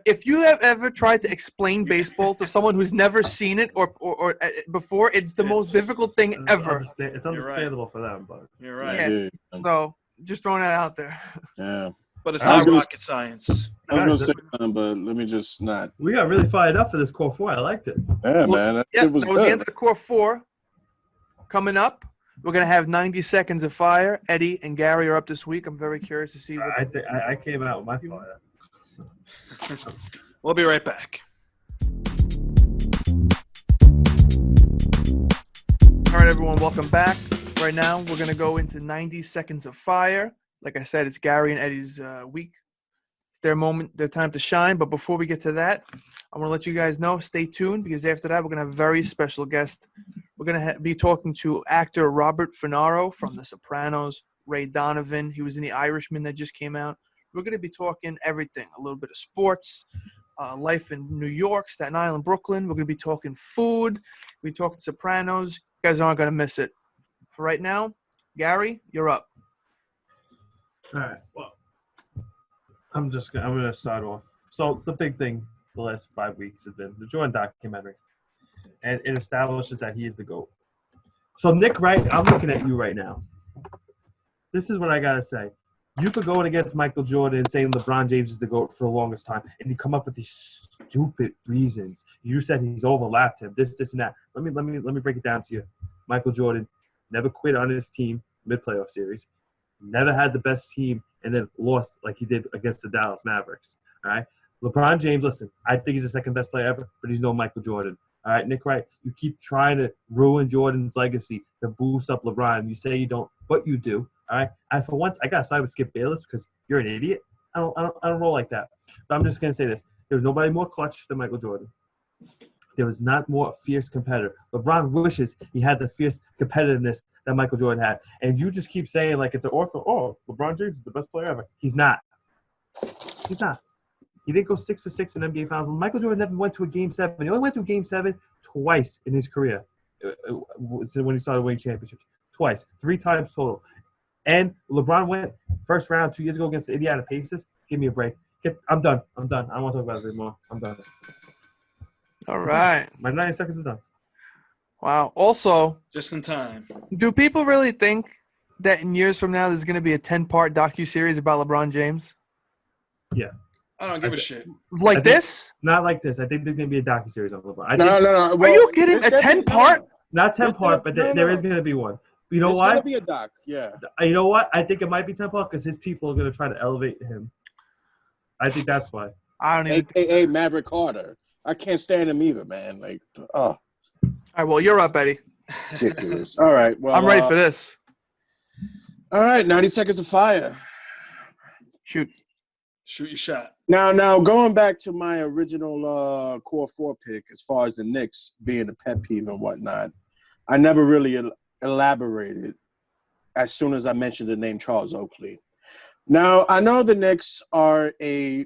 S2: if you have ever tried to explain baseball to someone who's never seen it or before, it's the most difficult thing ever.
S1: It's understandable for them, but
S3: you're right.
S2: Yeah. So just throwing that out there.
S4: Yeah.
S3: But it's not rocket science.
S4: I was going to say something, but let me just not.
S1: We got really fired up for this core 4. I liked it.
S4: Yeah, man.
S2: That was the end of the core 4. Coming up, we're going to have 90 seconds of fire. Eddie and Gary are up this week. I'm very curious to see what
S1: I came out with my fire.
S3: We'll be right back.
S2: All right, everyone, welcome back. Right now, we're going to go into 90 seconds of fire. Like I said, it's Gary and Eddie's week. It's their moment, their time to shine. But before we get to that, I want to let you guys know, stay tuned, because after that, we're going to have a very special guest. We're going to be talking to actor Robert Funaro from The Sopranos, Ray Donovan. He was in The Irishman that just came out. We're going to be talking everything, a little bit of sports, life in New York, Staten Island, Brooklyn. We're going to be talking food. We're talking Sopranos. You guys aren't going to miss it. For right now, Gary, you're up.
S1: All right. Well, I'm going to start off. So the big thing the last 5 weeks has been the Jordan documentary, and it establishes that he is the GOAT. So Nick Wright, I'm looking at you right now. This is what I got to say. You could go in against Michael Jordan and saying LeBron James is the GOAT for the longest time, and you come up with these stupid reasons. You said he's overlapped him, this, and that. Let me break it down to you. Michael Jordan never quit on his team mid-playoff series, never had the best team, and then lost like he did against the Dallas Mavericks. All right? LeBron James, listen, I think he's the second best player ever, but he's no Michael Jordan. All right, Nick Wright, you keep trying to ruin Jordan's legacy to boost up LeBron. You say you don't, but you do. All right, and for once, I got to side with Skip Bayless because you're an idiot. I don't roll like that. But I'm just gonna say this: there was nobody more clutch than Michael Jordan. There was not more fierce competitor. LeBron wishes he had the fierce competitiveness that Michael Jordan had, and you just keep saying like it's an orphan. Oh, LeBron James is the best player ever. He's not. He's not. He didn't go 6 for 6 in NBA Finals. Michael Jordan never went to a Game 7. He only went to a Game 7 twice in his career when he started winning championships. Twice. 3 times total. And LeBron went first round 2 years ago against the Indiana Pacers. Give me a break. I'm done. I don't want to talk about this anymore. I'm done.
S2: All right.
S1: My 90 seconds is done.
S2: Wow. Also,
S3: Just in time.
S2: do people really think that in years from now there's going to be a 10-part docuseries about LeBron James?
S1: Yeah.
S3: I don't give a shit.
S2: Like this?
S1: Not like this. I think there's going to be a docuseries on LeBron.
S4: No.
S2: Are you kidding? A 10-part?
S1: Not 10-part, but there is going to be one. You know why?
S4: There's going to be a doc, yeah.
S1: You know what? I think it might be 10-part because his people are going to try to elevate him. I think that's why.
S2: I don't even.
S4: AKA Maverick Carter. I can't stand him either, man. Like,
S2: All right, well, you're up, Eddie.
S4: ridiculous. All right, well.
S2: I'm ready for this.
S4: All right, 90 seconds of fire.
S2: Shoot.
S3: Shoot your shot.
S4: Now, going back to my original core 4 pick, as far as the Knicks being a pet peeve and whatnot, I never really elaborated as soon as I mentioned the name Charles Oakley. Now, I know the Knicks are a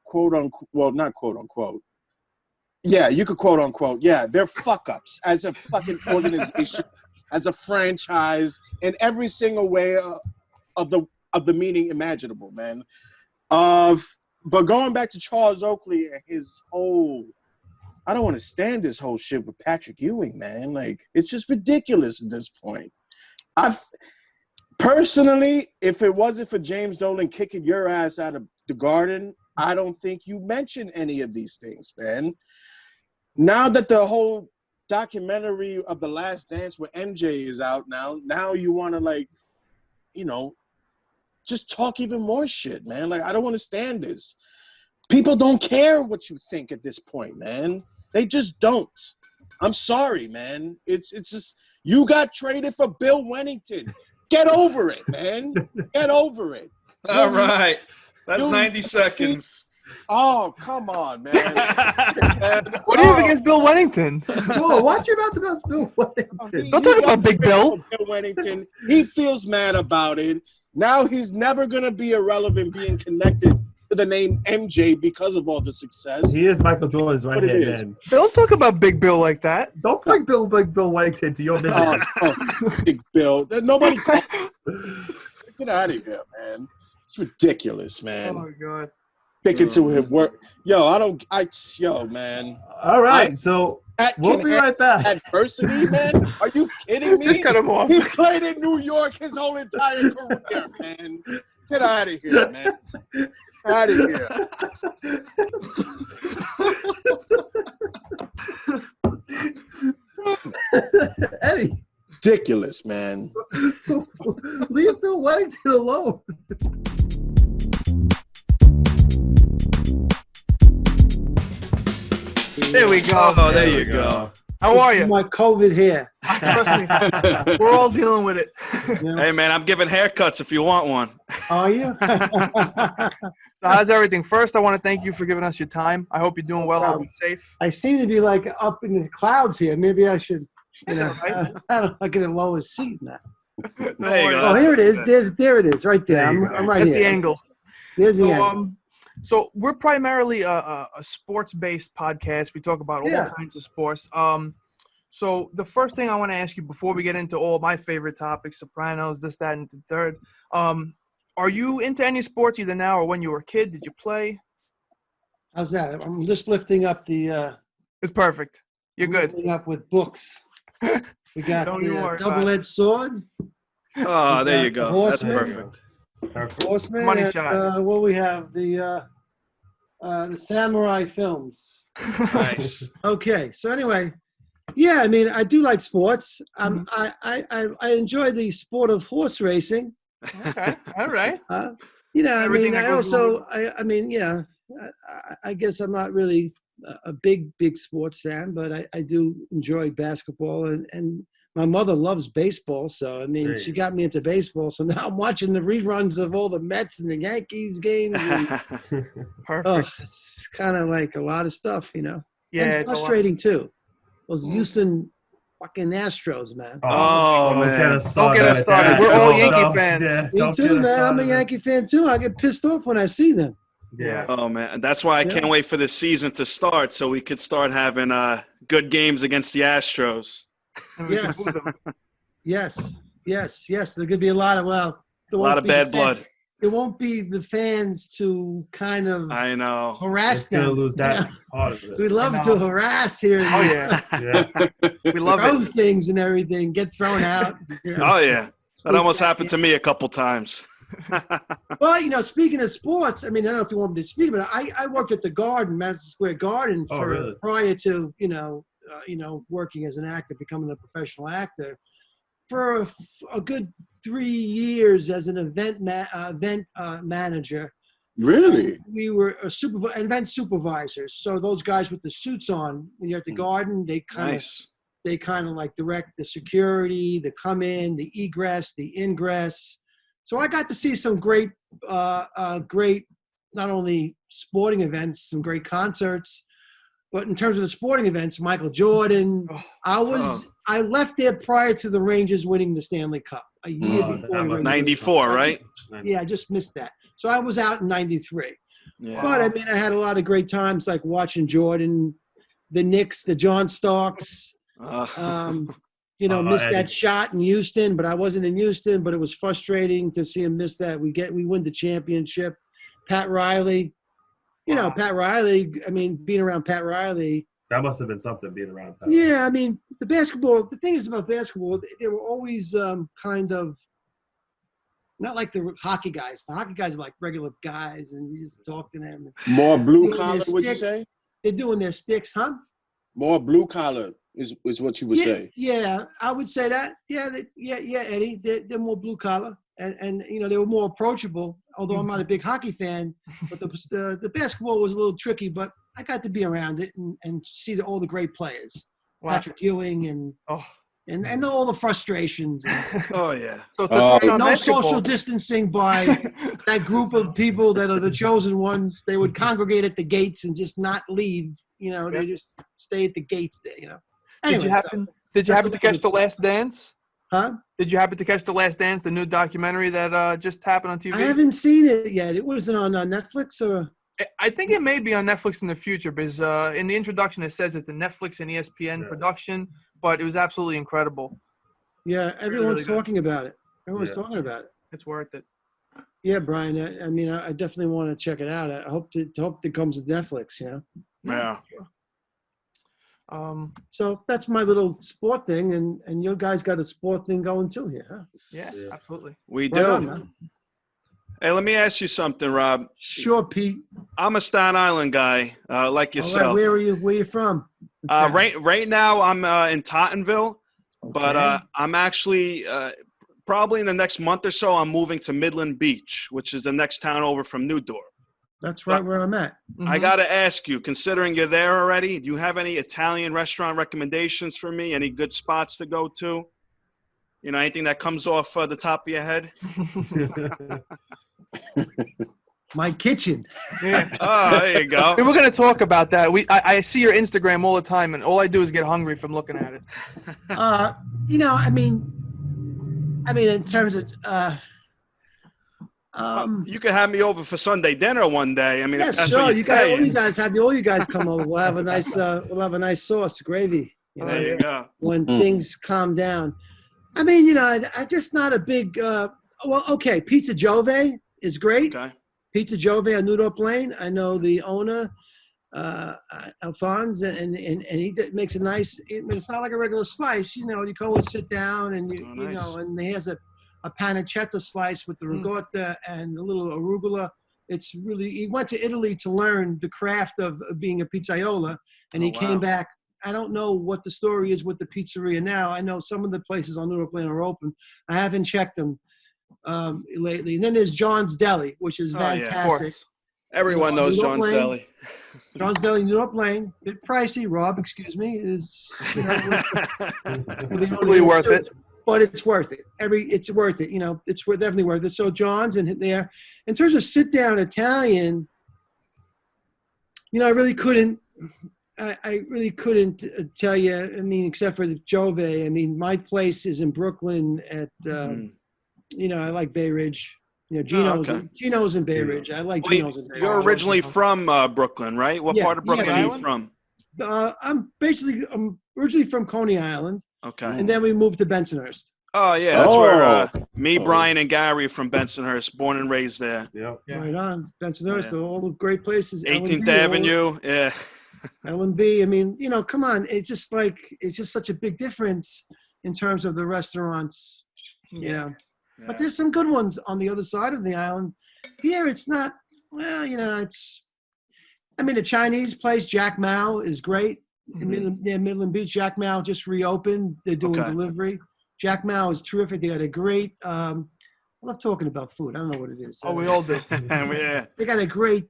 S4: quote-unquote, well, not quote-unquote. Yeah, you could quote-unquote. Yeah, they're fuck-ups as a fucking organization, as a franchise, in every single way of the meaning imaginable, man. But going back to Charles Oakley and his whole, I don't want to stand this whole shit with Patrick Ewing, man. Like, it's just ridiculous at this point. Personally, if it wasn't for James Dolan kicking your ass out of the Garden, I don't think you mentioned any of these things, man. Now that the whole documentary of The Last Dance with MJ is out now you want to, like, you know, just talk even more shit, man. Like, I don't understand this. People don't care what you think at this point, man. They just don't. I'm sorry, man. It's just, you got traded for Bill Wennington. Get over it, man. Get over it.
S3: All right. That's 90 seconds.
S4: Oh, come on, man.
S2: What do you have against Bill Wennington?
S1: Whoa, watch your mouth about Bill Wennington.
S2: Don't talk about Big Bill.
S4: Bill Wennington. He feels mad about it. Now he's never going to be irrelevant being connected to the name MJ because of all the success.
S1: He is Michael Jordan's right hand man.
S2: Don't talk about Big Bill like that.
S1: Don't bring Bill Wennington to your business.
S4: Big Bill. Nobody. Get out of here, man. It's ridiculous, man.
S2: Oh, my God.
S4: Sticking to his work. Yo, man.
S1: All right, so we'll be right back.
S4: Adversity, man? Are you kidding me?
S2: Just cut him off.
S4: He played in New York his whole entire career, man. Get out of here, man. Out of here.
S1: Eddie.
S4: Ridiculous, man.
S1: Leave Bill Wennington alone.
S2: There we go.
S3: Oh, there you go.
S2: How are you?
S5: My COVID hair.
S2: Trust me, we're all dealing with it.
S5: You know?
S3: Hey, man, I'm giving haircuts if you want one.
S5: Are you?
S2: So how's everything? First, I want to thank you for giving us your time. I hope you're doing well. I hope you're safe.
S5: I seem to be like up in the clouds here. Maybe I should. You know,
S2: That's all right.
S5: I don't know, get a lower seat now.
S3: There you
S2: worry.
S3: go.
S5: Oh,
S3: That's
S5: here it is.
S3: good.
S5: There it is, right there.
S1: There you
S5: I'm
S1: go.
S5: right
S2: That's
S5: here.
S2: the angle.
S5: There's the
S2: So,
S5: angle.
S2: so we're primarily a sports-based podcast. We talk about all kinds of sports. So the first thing I want to ask you before we get into all my favorite topics, Sopranos, this, that, and the third, are you into any sports either now or when you were a kid? Did you play?
S5: How's that? I'm just lifting up the.
S2: It's perfect. You're good.
S5: Lifting up with books. We got
S2: Don't you
S5: the
S2: worry.
S5: double-edged sword.
S3: Oh, there you
S5: The
S3: go. That's
S5: Horseman.
S3: perfect.
S1: Perfect.
S5: Horseman.
S2: Money
S5: and,
S2: shot.
S5: what we have the samurai films.
S3: Nice.
S5: Okay, so anyway, yeah, I mean, I do like sports.
S2: Mhm.
S5: I enjoy the sport of horse racing.
S2: Okay. All right.
S5: You know, I
S2: Everything
S5: mean,
S2: that
S5: I
S2: goes along
S5: also, I mean, yeah, I guess I'm not really a big sports fan, but I do enjoy basketball, and my mother loves baseball, so I mean, she got me into baseball. So now I'm watching the reruns of all the Mets and the Yankees games. And,
S2: Perfect.
S5: it's kind of like a lot of stuff, you know.
S2: Yeah,
S5: and
S2: it's a lot.
S5: frustrating too. Those Houston fucking Astros, man.
S3: Oh,
S1: don't
S3: man.
S1: Get us started.
S2: Don't get us started.
S3: Yeah,
S2: We're all
S3: no,
S2: Yankee
S1: no.
S2: fans.
S1: Yeah,
S5: Me
S1: don't
S5: too,
S1: get us
S5: man. I'm a
S1: started.
S5: Yankee fan too. I get pissed off when I see them.
S1: Yeah.
S3: Oh, man. That's why I can't wait for this season to start so we could start having good games against the Astros.
S2: And we can
S5: Yes.
S2: boo them.
S5: Yes. There could be a lot of
S3: A lot of bad blood.
S5: It won't be the fans to kind of
S3: I know.
S5: harass
S1: It's gonna
S5: them.
S1: lose that part of it.
S5: We love to harass here.
S2: Oh yeah,
S1: Yeah.
S2: we love
S5: Throw
S2: it.
S5: things and everything, get thrown out. You know.
S3: Oh, yeah. That almost happened to me a couple times.
S5: Well, you know, speaking of sports, I mean, I don't know if you want me to speak, but I worked at the Garden, Madison Square Garden,
S1: Oh, really?
S5: prior to working as an actor, becoming a professional actor, for a good 3 years as an event manager.
S4: Really?
S5: We were event supervisors. So those guys with the suits on, when you're at the Garden, they kind of like direct the security, the come in, the egress, the ingress. So I got to see some great, not only sporting events, some great concerts, but in terms of the sporting events, Michael Jordan. I left there prior to the Rangers winning the Stanley Cup a year before. The Rangers
S3: 94, right?
S5: I just missed that. So I was out in 93.
S3: Yeah.
S5: But I mean, I had a lot of great times, like watching Jordan, the Knicks, the John Starks. Missed that shot in Houston, but I wasn't in Houston. But it was frustrating to see him miss that. We win the championship. Pat Riley, Pat Riley. I mean, being around Pat Riley.
S1: That must have been something being around Pat.
S5: Yeah, I mean, the thing is about basketball, they were always kind of not like the hockey guys. The hockey guys are like regular guys, and you just talk to them.
S4: More blue collar, would you say?
S5: They're doing their sticks, huh?
S4: More blue collar is what you would say.
S5: Yeah, I would say that. Yeah, Eddie. They're more blue collar, and they were more approachable. Although I'm not a big hockey fan, but the basketball was a little tricky. But I got to be around it and see all the great players, Patrick Ewing and all the frustrations.
S2: Oh yeah. So
S5: no social distancing by that group of people that are the chosen ones. They would congregate at the gates and just not leave. They just stay at the gates there. Anyway,
S2: did you happen to catch The Last Dance?
S5: Huh?
S2: Did you happen to catch The Last Dance, the new documentary that just happened on TV?
S5: I haven't seen it yet. It wasn't on Netflix or.
S2: I think it may be on Netflix in the future because in the introduction it says it's a Netflix and ESPN production, but it was absolutely incredible.
S5: Yeah, everyone's
S2: really
S5: talking about it. Everyone's talking about it.
S2: It's worth it.
S5: Yeah, Brian. I mean, I definitely want to check it out. I hope it comes to Netflix.
S3: Yeah.
S5: So that's my little sport thing, and your guys got a sport thing going too here, huh?
S2: Yeah, absolutely.
S3: We
S5: Right
S3: do.
S5: on,
S3: Hey, let me ask you something, Rob.
S5: Sure, Pete.
S3: I'm a Staten Island guy, like yourself.
S5: All right, where are you? Where are you from?
S3: Right now, I'm in Tottenville, but I'm actually probably in the next month or so, I'm moving to Midland Beach, which is the next town over from New Dorp.
S5: That's right where I'm at.
S3: I got to ask you, considering you're there already, do you have any Italian restaurant recommendations for me? Any good spots to go to? You know, anything that comes off the top of your head?
S5: My kitchen.
S2: Yeah.
S3: Oh, there you go.
S2: We're going to talk about that. I see your Instagram all the time, and all I do is get hungry from looking at it.
S5: You know, I mean, in terms of,
S3: you could have me over for Sunday dinner one day. I mean,
S5: yeah,
S3: if that's
S5: sure.
S3: what you're saying.
S5: All you guys come over. We'll have a nice sauce, gravy. You know,
S3: There you go.
S5: when things calm down. I mean, you know, I just not a big. Well, okay, Pizza Giove is great.
S3: Okay.
S5: Pizza Giove on New York Lane. I know the owner, Alphonse, and he makes a nice. It's not like a regular slice. You know, you go and sit down, and you know, and he has a pancetta slice with the ricotta and a little arugula. It's really. He went to Italy to learn the craft of being a pizzaiola, and he came back. I don't know what the story is with the pizzeria now. I know some of the places on New York Lane are open. I haven't checked them lately. And then there's John's Deli, which is fantastic.
S2: Yeah, of course.
S3: Everyone knows John's Deli.
S5: John's Deli, New York Lane. A bit pricey, Rob, excuse me, is
S2: Totally worth it.
S5: But it's worth it. It's worth it. You know, it's definitely worth it. So John's in there. In terms of sit-down Italian, you know, I really couldn't tell you. I mean, except for the Giove. I mean, my place is in Brooklyn at, you know, I like Bay Ridge. You know, Gino's in Bay Ridge. I like Gino's in Bay Ridge.
S3: You're originally from Brooklyn, right? What part of Brooklyn are you from?
S5: I'm originally from Coney Island.
S3: Okay.
S5: And then we moved to Bensonhurst.
S3: Oh, yeah. That's where Brian, and Gary from Bensonhurst, born and raised there.
S1: Yeah.
S5: Right on. Bensonhurst, all the great places.
S3: 18th Avenue. Yeah.
S5: L&B. I mean, you know, come on. It's just such a big difference in terms of the restaurants, you know. Yeah. But there's some good ones on the other side of the island. Here, it's not, well, you know, the Chinese place, Jack Mao, is great. In Midland Beach, Jack Mao just reopened. They're doing delivery. Jack Mao is terrific. They got a great, I love talking about food. I don't know what it is.
S2: Oh, we all do.
S3: Yeah.
S5: They got a great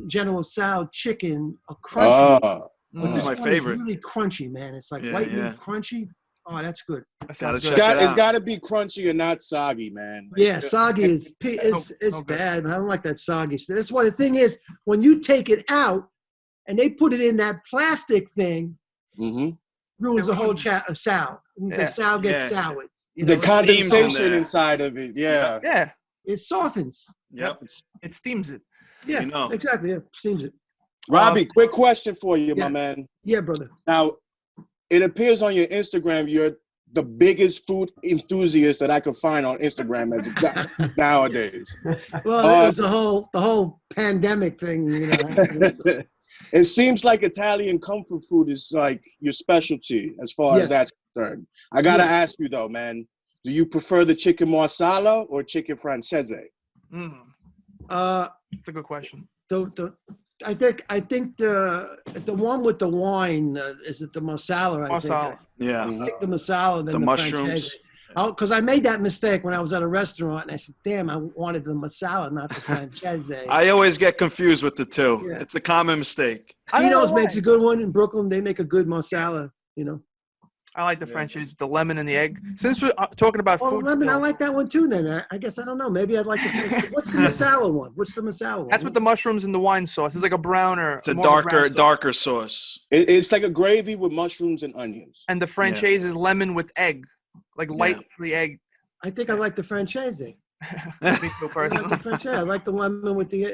S5: General Tso chicken, a crunchy.
S3: That's my favorite.
S5: It's really crunchy, man. It's like white meat crunchy. Oh, that's good.
S4: It's got to be crunchy and not soggy, man.
S5: Yeah, soggy is bad. Man. I don't like that soggy stuff. That's why the thing is, when you take it out and they put it in that plastic thing, ruins the whole sow. The sow gets soured. You know?
S4: The condensation inside of it,
S2: yeah.
S5: It softens.
S3: Yep.
S2: It steams it.
S5: Yeah, exactly. Yeah, steams it.
S4: Robbie, quick question for you, my man.
S5: Yeah, brother.
S4: Now, it appears on your Instagram you're the biggest food enthusiast that I could find on Instagram as nowadays.
S5: Well, it's the whole pandemic thing, you know.
S4: It seems like Italian comfort food is like your specialty as far as that's concerned. I gotta ask you though, man, do you prefer the chicken marsala or chicken francese?
S2: That's a good question.
S5: I think the one with the wine is it the marsala?
S2: Marsala.
S3: Yeah.
S5: I think the marsala than the
S3: mushrooms.
S5: francese. Because I made that mistake when I was at a restaurant and I said, "Damn, I wanted the marsala, not the francese."
S3: I always get confused with the two.
S5: Yeah.
S3: It's a common mistake.
S5: Gino's makes a good one in Brooklyn. They make a good marsala. You know.
S2: I like the francese with the lemon and the egg. Since we're talking about food,
S5: lemon, I like that one too. Then I guess I don't know. Maybe I'd like the. What's the masala one? What's the masala one?
S2: That's with the mushrooms and the wine sauce. It's like a browner.
S3: It's a darker sauce.
S4: It's like a gravy with mushrooms and onions.
S2: And the francese is lemon with egg, like lightly egg.
S5: I think I like the francese.
S2: Me too, personally.
S5: I like the lemon with the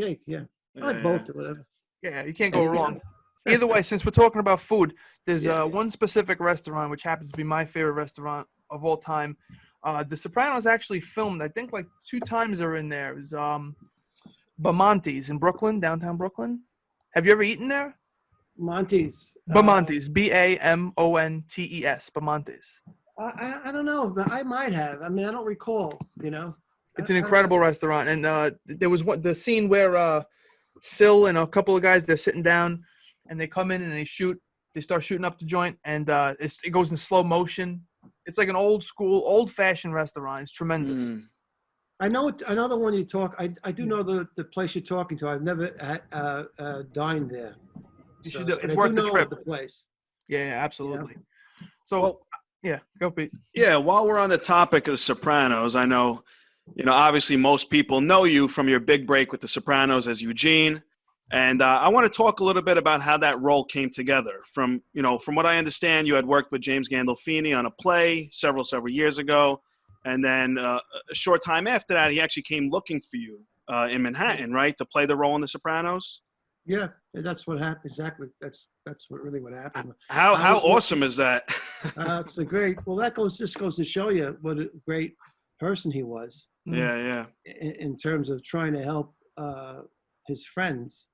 S5: egg. Yeah, I like both or whatever.
S2: Yeah, you can't go wrong. Either way, since we're talking about food, there's one specific restaurant which happens to be my favorite restaurant of all time. The Sopranos actually filmed, I think, like 2 times they're in there. It was Bamonte's in Brooklyn, downtown Brooklyn. Have you ever eaten there?
S5: Monte's.
S2: Bamonte's, Bamontes, Bamonte's.
S5: I don't know, but I might have. I mean, I don't recall. You know.
S2: It's an incredible restaurant, and there was the scene where Sil and a couple of guys, they're sitting down. And they come in and they start shooting up the joint, and it goes in slow motion. It's like an old-fashioned restaurant. It's tremendous.
S5: I know the one you talk. I do know the place you're talking to. I've never dined there.
S2: You
S5: So,
S2: should do.
S5: but
S2: It's
S5: I
S2: worth
S5: do
S2: the
S5: know
S2: trip.
S5: the place.
S2: Yeah, absolutely. So,
S3: Well,
S2: yeah, go Pete.
S3: yeah, while we're on the topic of The Sopranos, I know, obviously most people know you from your big break with The Sopranos as Eugene. And I want to talk a little bit about how that role came together. From what I understand, you had worked with James Gandolfini on a play several years ago. And then a short time after that, he actually came looking for you in Manhattan, right, to play the role in The Sopranos?
S5: Yeah, that's what happened. Exactly. That's what happened.
S3: How awesome is that?
S5: It's a great. Well, that just goes to show you what a great person he was.
S3: Yeah.
S5: In terms of trying to help his friends.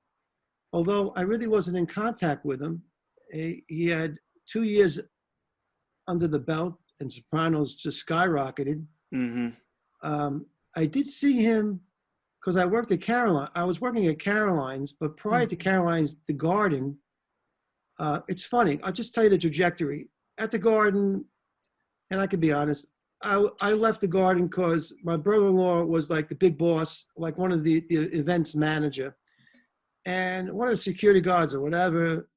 S5: Although I really wasn't in contact with him, he had 2 years under the belt, and Sopranos just skyrocketed.
S3: Mm-hmm.
S5: I did see him because I worked at Caroline. I was working at Caroline's, but prior to Caroline's, the Garden. It's funny. I'll just tell you the trajectory at the Garden, and I can be honest. I left the Garden because my brother-in-law was like the big boss, like one of the events manager. And one of the security guards or whatever,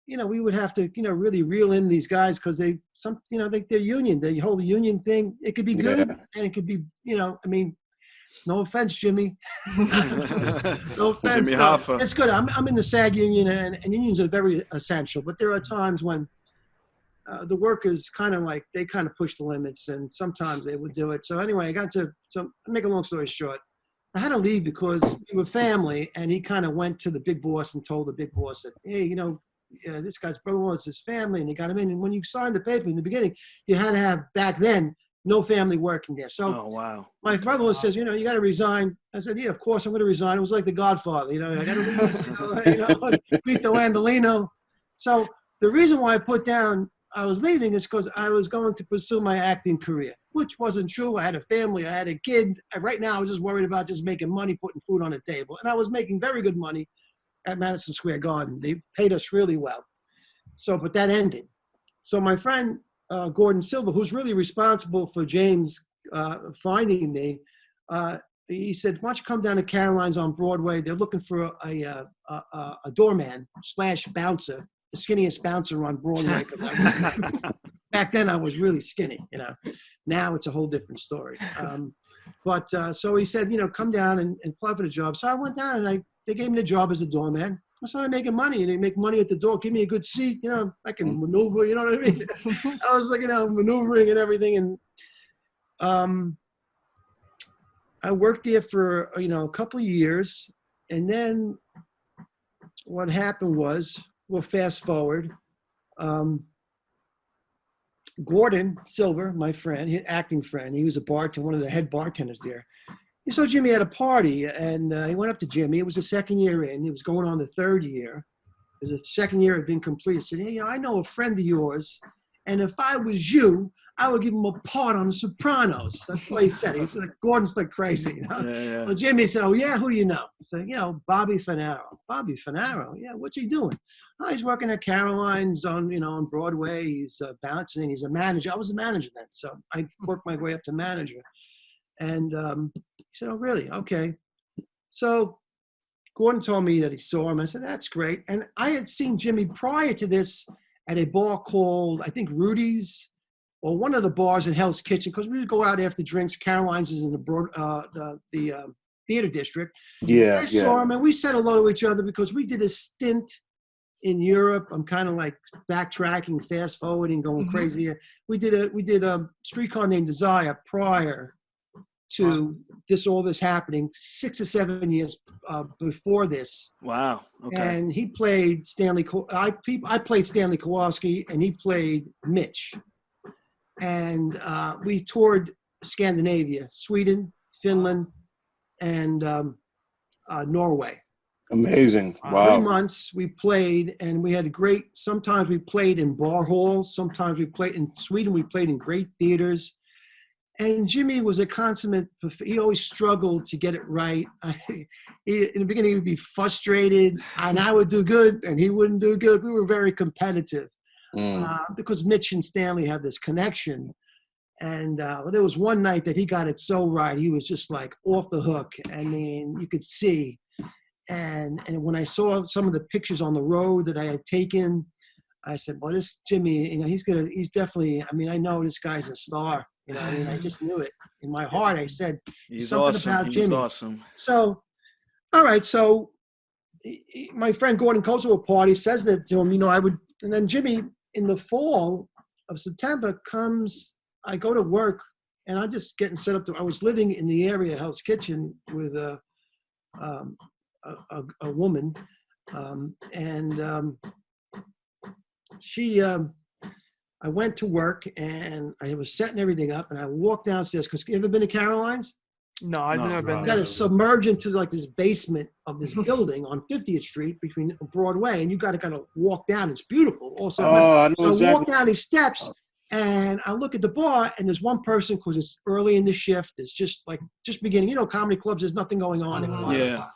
S5: we would have to, really reel in these guys because they're union. They hold the union thing. It could be good and it could be, no offense, Jimmy. No offense.
S3: Jimmy Hoffa.
S5: It's good. I'm in the SAG union and unions are very essential. But there are times when the workers kind of push the limits and sometimes they would do it. So anyway, so make a long story short. I had to leave because we were family, and he kind of went to the big boss and told the big boss that, hey, this guy's brother-in-law is his family, and he got him in. And when you signed the paper in the beginning, you had to have, back then, no family working there. So my brother-in-law says, you got to resign. I said, yeah, of course I'm going to resign. It was like The Godfather, I got to leave, Vito Andolino. So the reason why I put down I was leaving is because I was going to pursue my acting career, which wasn't true. I had a family. I had a kid. Right now, I was just worried about just making money, putting food on the table. And I was making very good money at Madison Square Garden. They paid us really well. But that ended. So my friend, Gordon Silva, who's really responsible for James finding me, he said, why don't you come down to Caroline's on Broadway? They're looking for a doorman / bouncer. The skinniest bouncer on Broadway. Back then I was really skinny, Now it's a whole different story. So he said, come down and apply for the job. So I went down and they gave me the job as a doorman. I started making money, and they make money at the door. Give me a good seat, I can maneuver. You know what I mean? I was like, maneuvering and everything. And I worked there for a couple of years, and then what happened was. We'll fast forward. Gordon Silver, my friend, his acting friend, he was a bartender, one of the head bartenders there. He saw Jimmy at a party, and he went up to Jimmy. It was the second year in. He was going on the third year. It was the second year had been completed. He said, hey, I know a friend of yours, and if I was you, I would give him a part on The Sopranos. That's what he said. He's like, Gordon's like crazy.
S3: Yeah.
S5: So Jimmy said, oh, yeah, who do you know? He said, Bobby Funaro. Bobby Funaro? Yeah, what's he doing? Oh, he's working at Caroline's on Broadway. He's bouncing. He's a manager. I was a manager then, so I worked my way up to manager. And he said, oh, really? Okay. So Gordon told me that he saw him. I said, that's great. And I had seen Jimmy prior to this at a bar called, I think, Rudy's, or one of the bars in Hell's Kitchen, because we would go out after drinks. Caroline's is in the theater district.
S4: Yeah,
S5: I saw him, and we said hello to each other because we did a stint in Europe. I'm kind of like backtracking, fast forwarding, going crazy. We did a Streetcar Named Desire prior to all this happening, 6 or 7 years before this.
S3: Wow. Okay.
S5: And he played Stanley. I played Stanley Kowalski, and he played Mitch. And we toured Scandinavia, Sweden, Finland, and Norway.
S4: Amazing. Wow.
S5: 3 months we played, and we had a great, sometimes we played in bar halls, sometimes we played in Sweden, we played in great theaters. And Jimmy was a consummate, he always struggled to get it right. In the beginning, he would be frustrated, and I would do good, and he wouldn't do good. We were very competitive because Mitch and Stanley have this connection. And there was one night that he got it so right. He was just like off the hook. I mean, you could see. And when I saw some of the pictures on the road that I had taken, I said, well, this Jimmy, he's definitely, I know this guy's a star. I just knew it. In my heart, I said,
S3: He's
S5: something
S3: awesome.
S5: about
S3: He's
S5: Jimmy.
S3: awesome.
S5: So, all right. So my friend Gordon goes to a party, says that to him, and then Jimmy in the fall of September comes, I go to work and I'm just getting set up I was living in the area, Hell's Kitchen, with a woman. I went to work and I was setting everything up and I walked downstairs because you ever been to Caroline's?
S2: No, I've never been
S5: You
S2: there.
S5: got to submerge into like this basement of this building on 50th Street between Broadway, and you got to kind of walk down. It's beautiful. Also,
S4: I know
S5: I
S4: exactly.
S5: walk down these steps, and I look at the bar, and there's one person because it's early in the shift. It's just beginning. Comedy clubs. There's nothing going on. At 5 o'clock.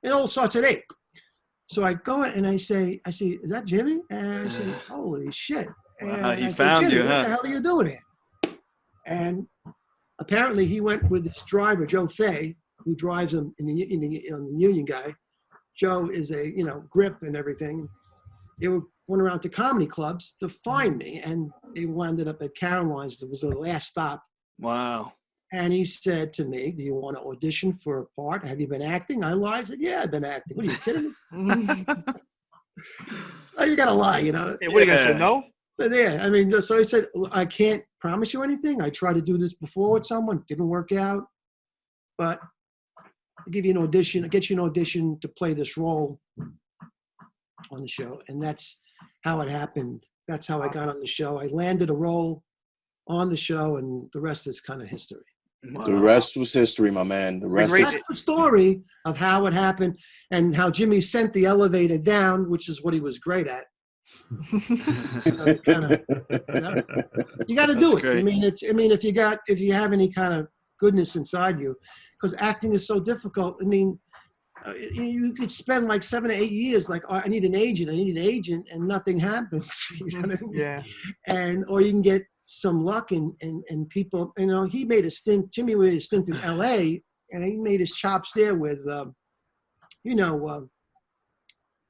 S5: It all starts at 8. So I go in and I say, is that Jimmy? And I say, holy shit! And
S3: He
S5: I say,
S3: found
S5: Jimmy,
S3: you,
S5: what
S3: huh?
S5: the hell are you doing here? And apparently he went with his driver, Joe Fay, who drives him on the Union guy. Joe is a, grip and everything. They were going around to comedy clubs to find me, and they wound up at Caroline's. That was the last stop.
S3: Wow.
S5: And he said to me, do you want to audition for a part? Have you been acting? I lied. I said, yeah, I've been acting. What are you kidding me? Oh, you got to lie,
S2: Hey, what are you going to say, no?
S5: But yeah, so I said, I can't promise you anything. I tried to do this before with someone. Didn't work out. But I'll give you an audition. I'll get you an audition to play this role on the show. And that's how it happened. That's how I got on the show. I landed a role on the show, and the rest is kind of history.
S4: The rest was history, my man. The rest
S5: That's the story of how it happened and how Jimmy sent the elevator down, which is what he was great at. So you got to do it.
S3: Great.
S5: If you have any kind of goodness inside you, because acting is so difficult. You could spend like 7 to 8 years like, oh, I need an agent, and nothing happens. You know what I mean?
S2: Yeah.
S5: Or you can get some luck and people, he made a stint, Jimmy made a stint in LA, and he made his chops there with,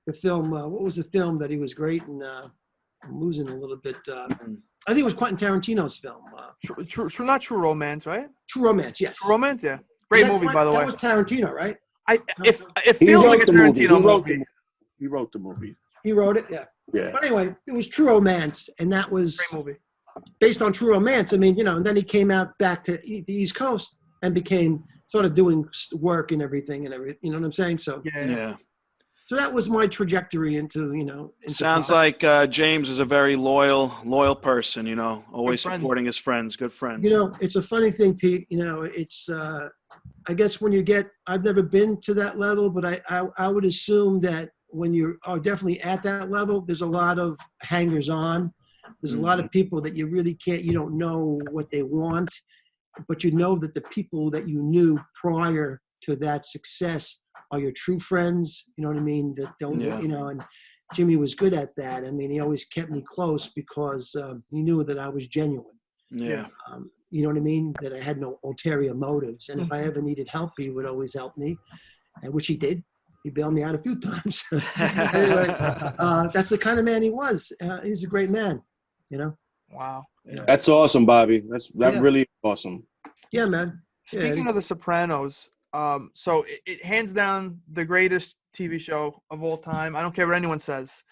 S5: the film, what was the film that he was great in? I'm losing a little bit. I think it was Quentin Tarantino's film.
S2: Not True Romance, right?
S5: True Romance, yes.
S2: True Romance, yeah. Great movie, by the way.
S5: That was Tarantino, right?
S2: It feels like a Tarantino movie.
S4: He wrote the movie.
S5: He wrote it, yeah.
S4: Yeah.
S5: But anyway, it was True Romance, and that was
S2: Great movie.
S5: based on True Romance. And then he came out back to the East Coast and became sort of doing work and everything, you know what I'm saying? So
S3: Yeah.
S5: So that was my trajectory into
S3: Sounds
S5: comedy.
S3: like James is a very loyal person, always
S2: Good friend.
S3: supporting his friends. Good friend.
S5: It's a funny thing, Pete. It's I guess when I've never been to that level, but I would assume that when you are definitely at that level, there's a lot of hangers on. There's a lot of people that you really you don't know what they want, but you know that the people that you knew prior to that success are your true friends, you know what I mean? That don't, and Jimmy was good at that. He always kept me close because he knew that I was genuine.
S3: Yeah.
S5: You know what I mean? That I had no ulterior motives. And if I ever needed help, he would always help me, which he did. He bailed me out a few times. Anyway, that's the kind of man he was. He's a great man,
S2: Wow.
S4: That's awesome, Bobby. That really is awesome.
S5: Yeah, man.
S2: Speaking of The Sopranos, so it hands down the greatest TV show of all time. I don't care what anyone says.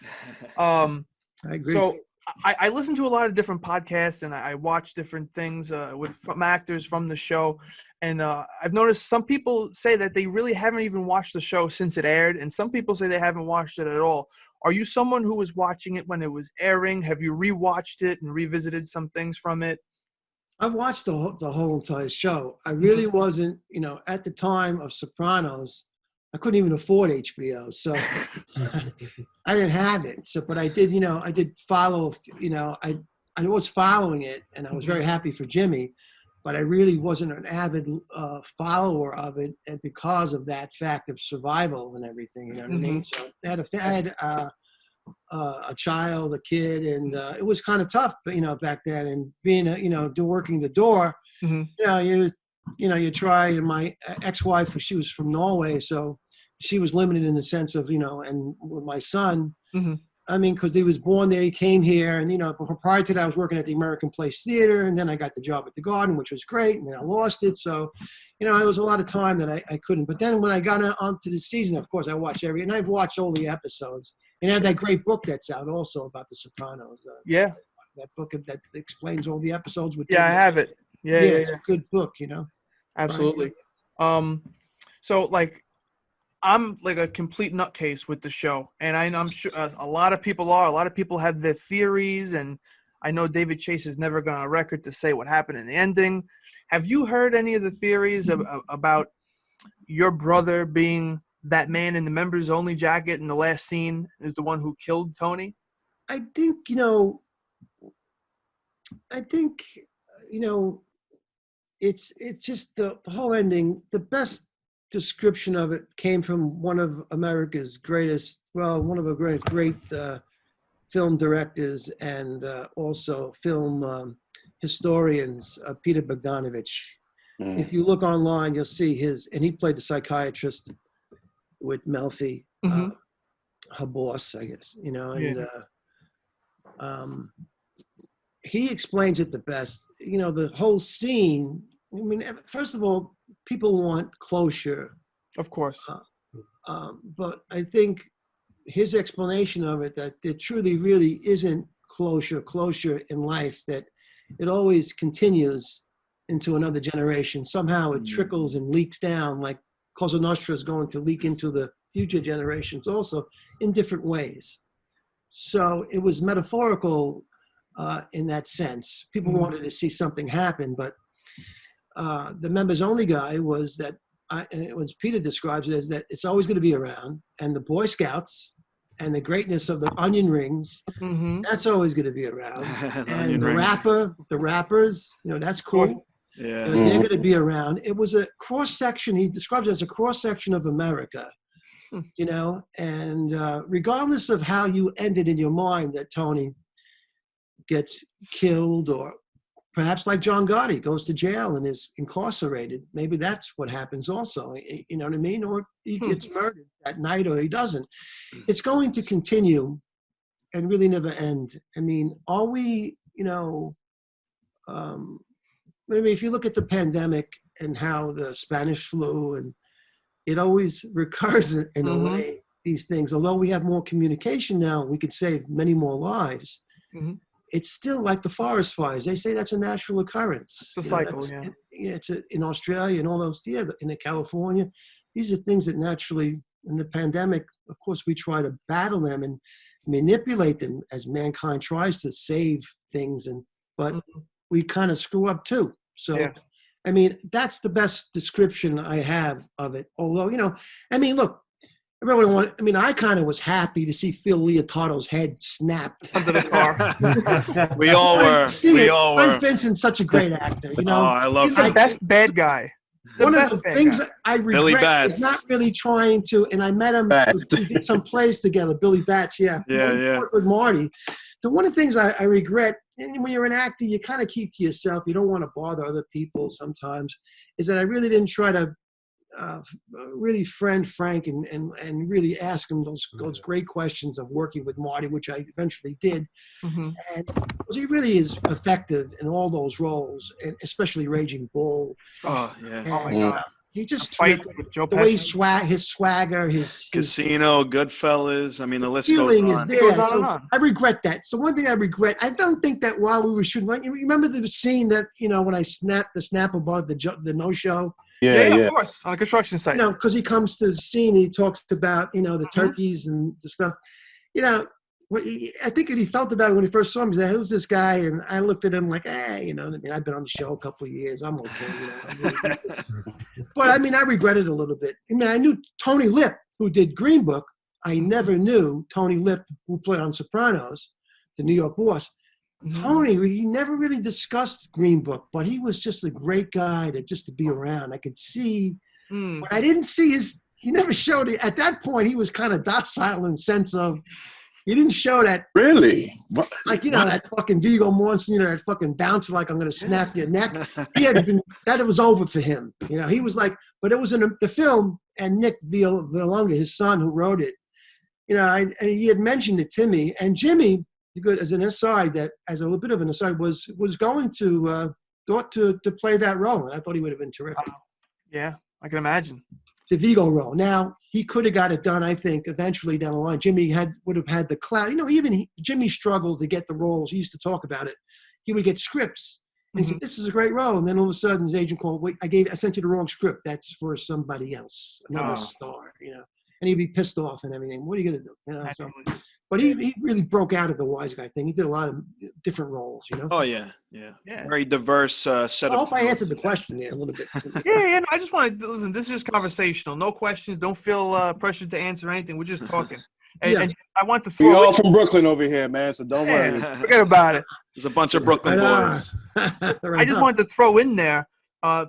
S5: I agree.
S2: So I listen to a lot of different podcasts and I watch different things from actors from the show. And I've noticed some people say that they really haven't even watched the show since it aired. And some people say they haven't watched it at all. Are you someone who was watching it when it was airing? Have you rewatched it and revisited some things from it?
S5: I've watched the whole entire show. I really wasn't, at the time of Sopranos, I couldn't even afford HBO, so I didn't have it. So, but I did, I did follow, I was following it, and I was very happy for Jimmy, but I really wasn't an avid follower of it, and because of that fact of survival and everything, you know what I mean? So I had a child, a kid, and it was kind of tough, back then. And being, working the door, you try. And my ex-wife, she was from Norway, so she was limited in the sense of, and with my son, I mean, because he was born there, he came here, and prior to that, I was working at the American Place Theater, and then I got the job at the Garden, which was great, and then I lost it. So, it was a lot of time that I couldn't. But then when I got onto the season, of course, I watched and I've watched all the episodes. And I had that great book that's out also about the Sopranos. That book that explains all the episodes.
S2: I have it. Yeah,
S5: it's a good book,
S2: Absolutely. So like, I'm like a complete nutcase with the show, and I'm sure a lot of people are. A lot of people have their theories, and I know David Chase has never gone on record to say what happened in the ending. Have you heard any of the theories about your brother being that man in the members only jacket in the last scene is the one who killed Tony?
S5: I think, it's just the whole ending. The best description of it came from one of America's greatest, one of our great film directors and also film historians, Peter Bogdanovich. If you look online, you'll see and he played the psychiatrist with Melfi, her boss, I guess, and he explains it the best. The whole scene, I mean, first of all, people want closure.
S2: Of course.
S5: But I think his explanation of it, that there truly really isn't closure in life, that it always continues into another generation. Somehow it trickles and leaks down, like Cosa Nostra is going to leak into the future generations also in different ways. So it was metaphorical in that sense. People wanted to see something happen, but the members only guy was that, and it was Peter describes it as that it's always going to be around, and the Boy Scouts and the greatness of the onion rings, that's always going to be around. And the rappers, that's cool.
S3: Yeah.
S5: They're going to be around. It was a cross section. He describes it as a cross section of America, and regardless of how you ended in your mind that Tony gets killed, or perhaps like John Gotti goes to jail and is incarcerated. Maybe that's what happens also, you know what I mean? Or he gets murdered that night, or he doesn't. It's going to continue and really never end. I mean, are we, if you look at the pandemic and how the Spanish flu, and it always recurs in a way, these things, although we have more communication now, we could save many more lives. It's still like the forest fires. They say that's a natural occurrence.
S2: The cycle,
S5: It's in Australia and all those, in California. These are things that naturally, in the pandemic, of course, we try to battle them and manipulate them as mankind tries to save things, but we kind of screw up too. So, I mean, that's the best description I have of it. Although, look, I kind of was happy to see Phil Leotardo's head snapped
S2: under the car.
S3: We all were. We all were.
S5: Vincent's such a great actor.
S3: Oh, I love
S2: He's the best bad guy.
S5: One of the things that I regret is not really trying to, and I met him, we did some plays together, Billy Batts, with Marty. One of the things I regret, and when you're an actor, you kind of keep to yourself, you don't want to bother other people sometimes, is that I really didn't try to really friend Frank and really ask him those great questions of working with Marty, which I eventually did. And he really is effective in all those roles, and especially Raging Bull.
S3: Oh, yeah.
S5: And,
S2: oh, my God.
S5: He just,
S2: the
S5: way his swagger, his
S3: Casino, Goodfellas. I mean, the list goes
S5: feeling
S3: on.
S5: is there. So I regret that. So one thing I regret, I don't think that while we were shooting, you remember the scene that, when I snapped the snap about the no-show?
S2: Yeah, of course, on a construction site.
S5: Because he comes to the scene, he talks about, the turkeys and the stuff. I think he felt about it when he first saw him. He said, "Who's this guy?" And I looked at him like, I've been on the show a couple of years. I'm okay. But I regret it a little bit. I knew Tony Lip, who did Green Book. I never knew Tony Lip, who played on Sopranos, the New York boss. Tony, he never really discussed Green Book, but he was just a great guy to be around. I could see, what I didn't see is he never showed it. At that point, he was kind of docile in the sense of, He didn't show that.
S4: Really? What?
S5: Like, that fucking Viggo Mortensen, that fucking bouncer, like, I'm going to snap your neck. He had been, that it was over for him. He was like, but it was in the film, and Nick Villolonga, his son who wrote it, and he had mentioned it to me. And Jimmy, as an aside, as a little bit of an aside, was going to play that role. And I thought he would have been terrific.
S2: Yeah, I can imagine.
S5: The Vigo role. Now, he could have got it done, I think, eventually down the line. Jimmy would have had the clout. Jimmy struggled to get the roles. He used to talk about it. He would get scripts. And he said, this is a great role. And then all of a sudden, his agent called, wait, I sent you the wrong script. That's for somebody else, another star, And he'd be pissed off and everything. What are you going to do? But he really broke out of the wise guy thing. He did a lot of different roles,
S3: Oh, yeah. Very diverse set of.
S5: I hope I answered the question there a little bit.
S2: Yeah. I just want to listen. This is just conversational. No questions. Don't feel pressured to answer anything. We're just talking. And I want to throw.
S4: We're all from Brooklyn over here, man. So don't worry.
S2: Forget about it.
S3: There's a bunch of Brooklyn boys.
S2: I just wanted to throw in there. I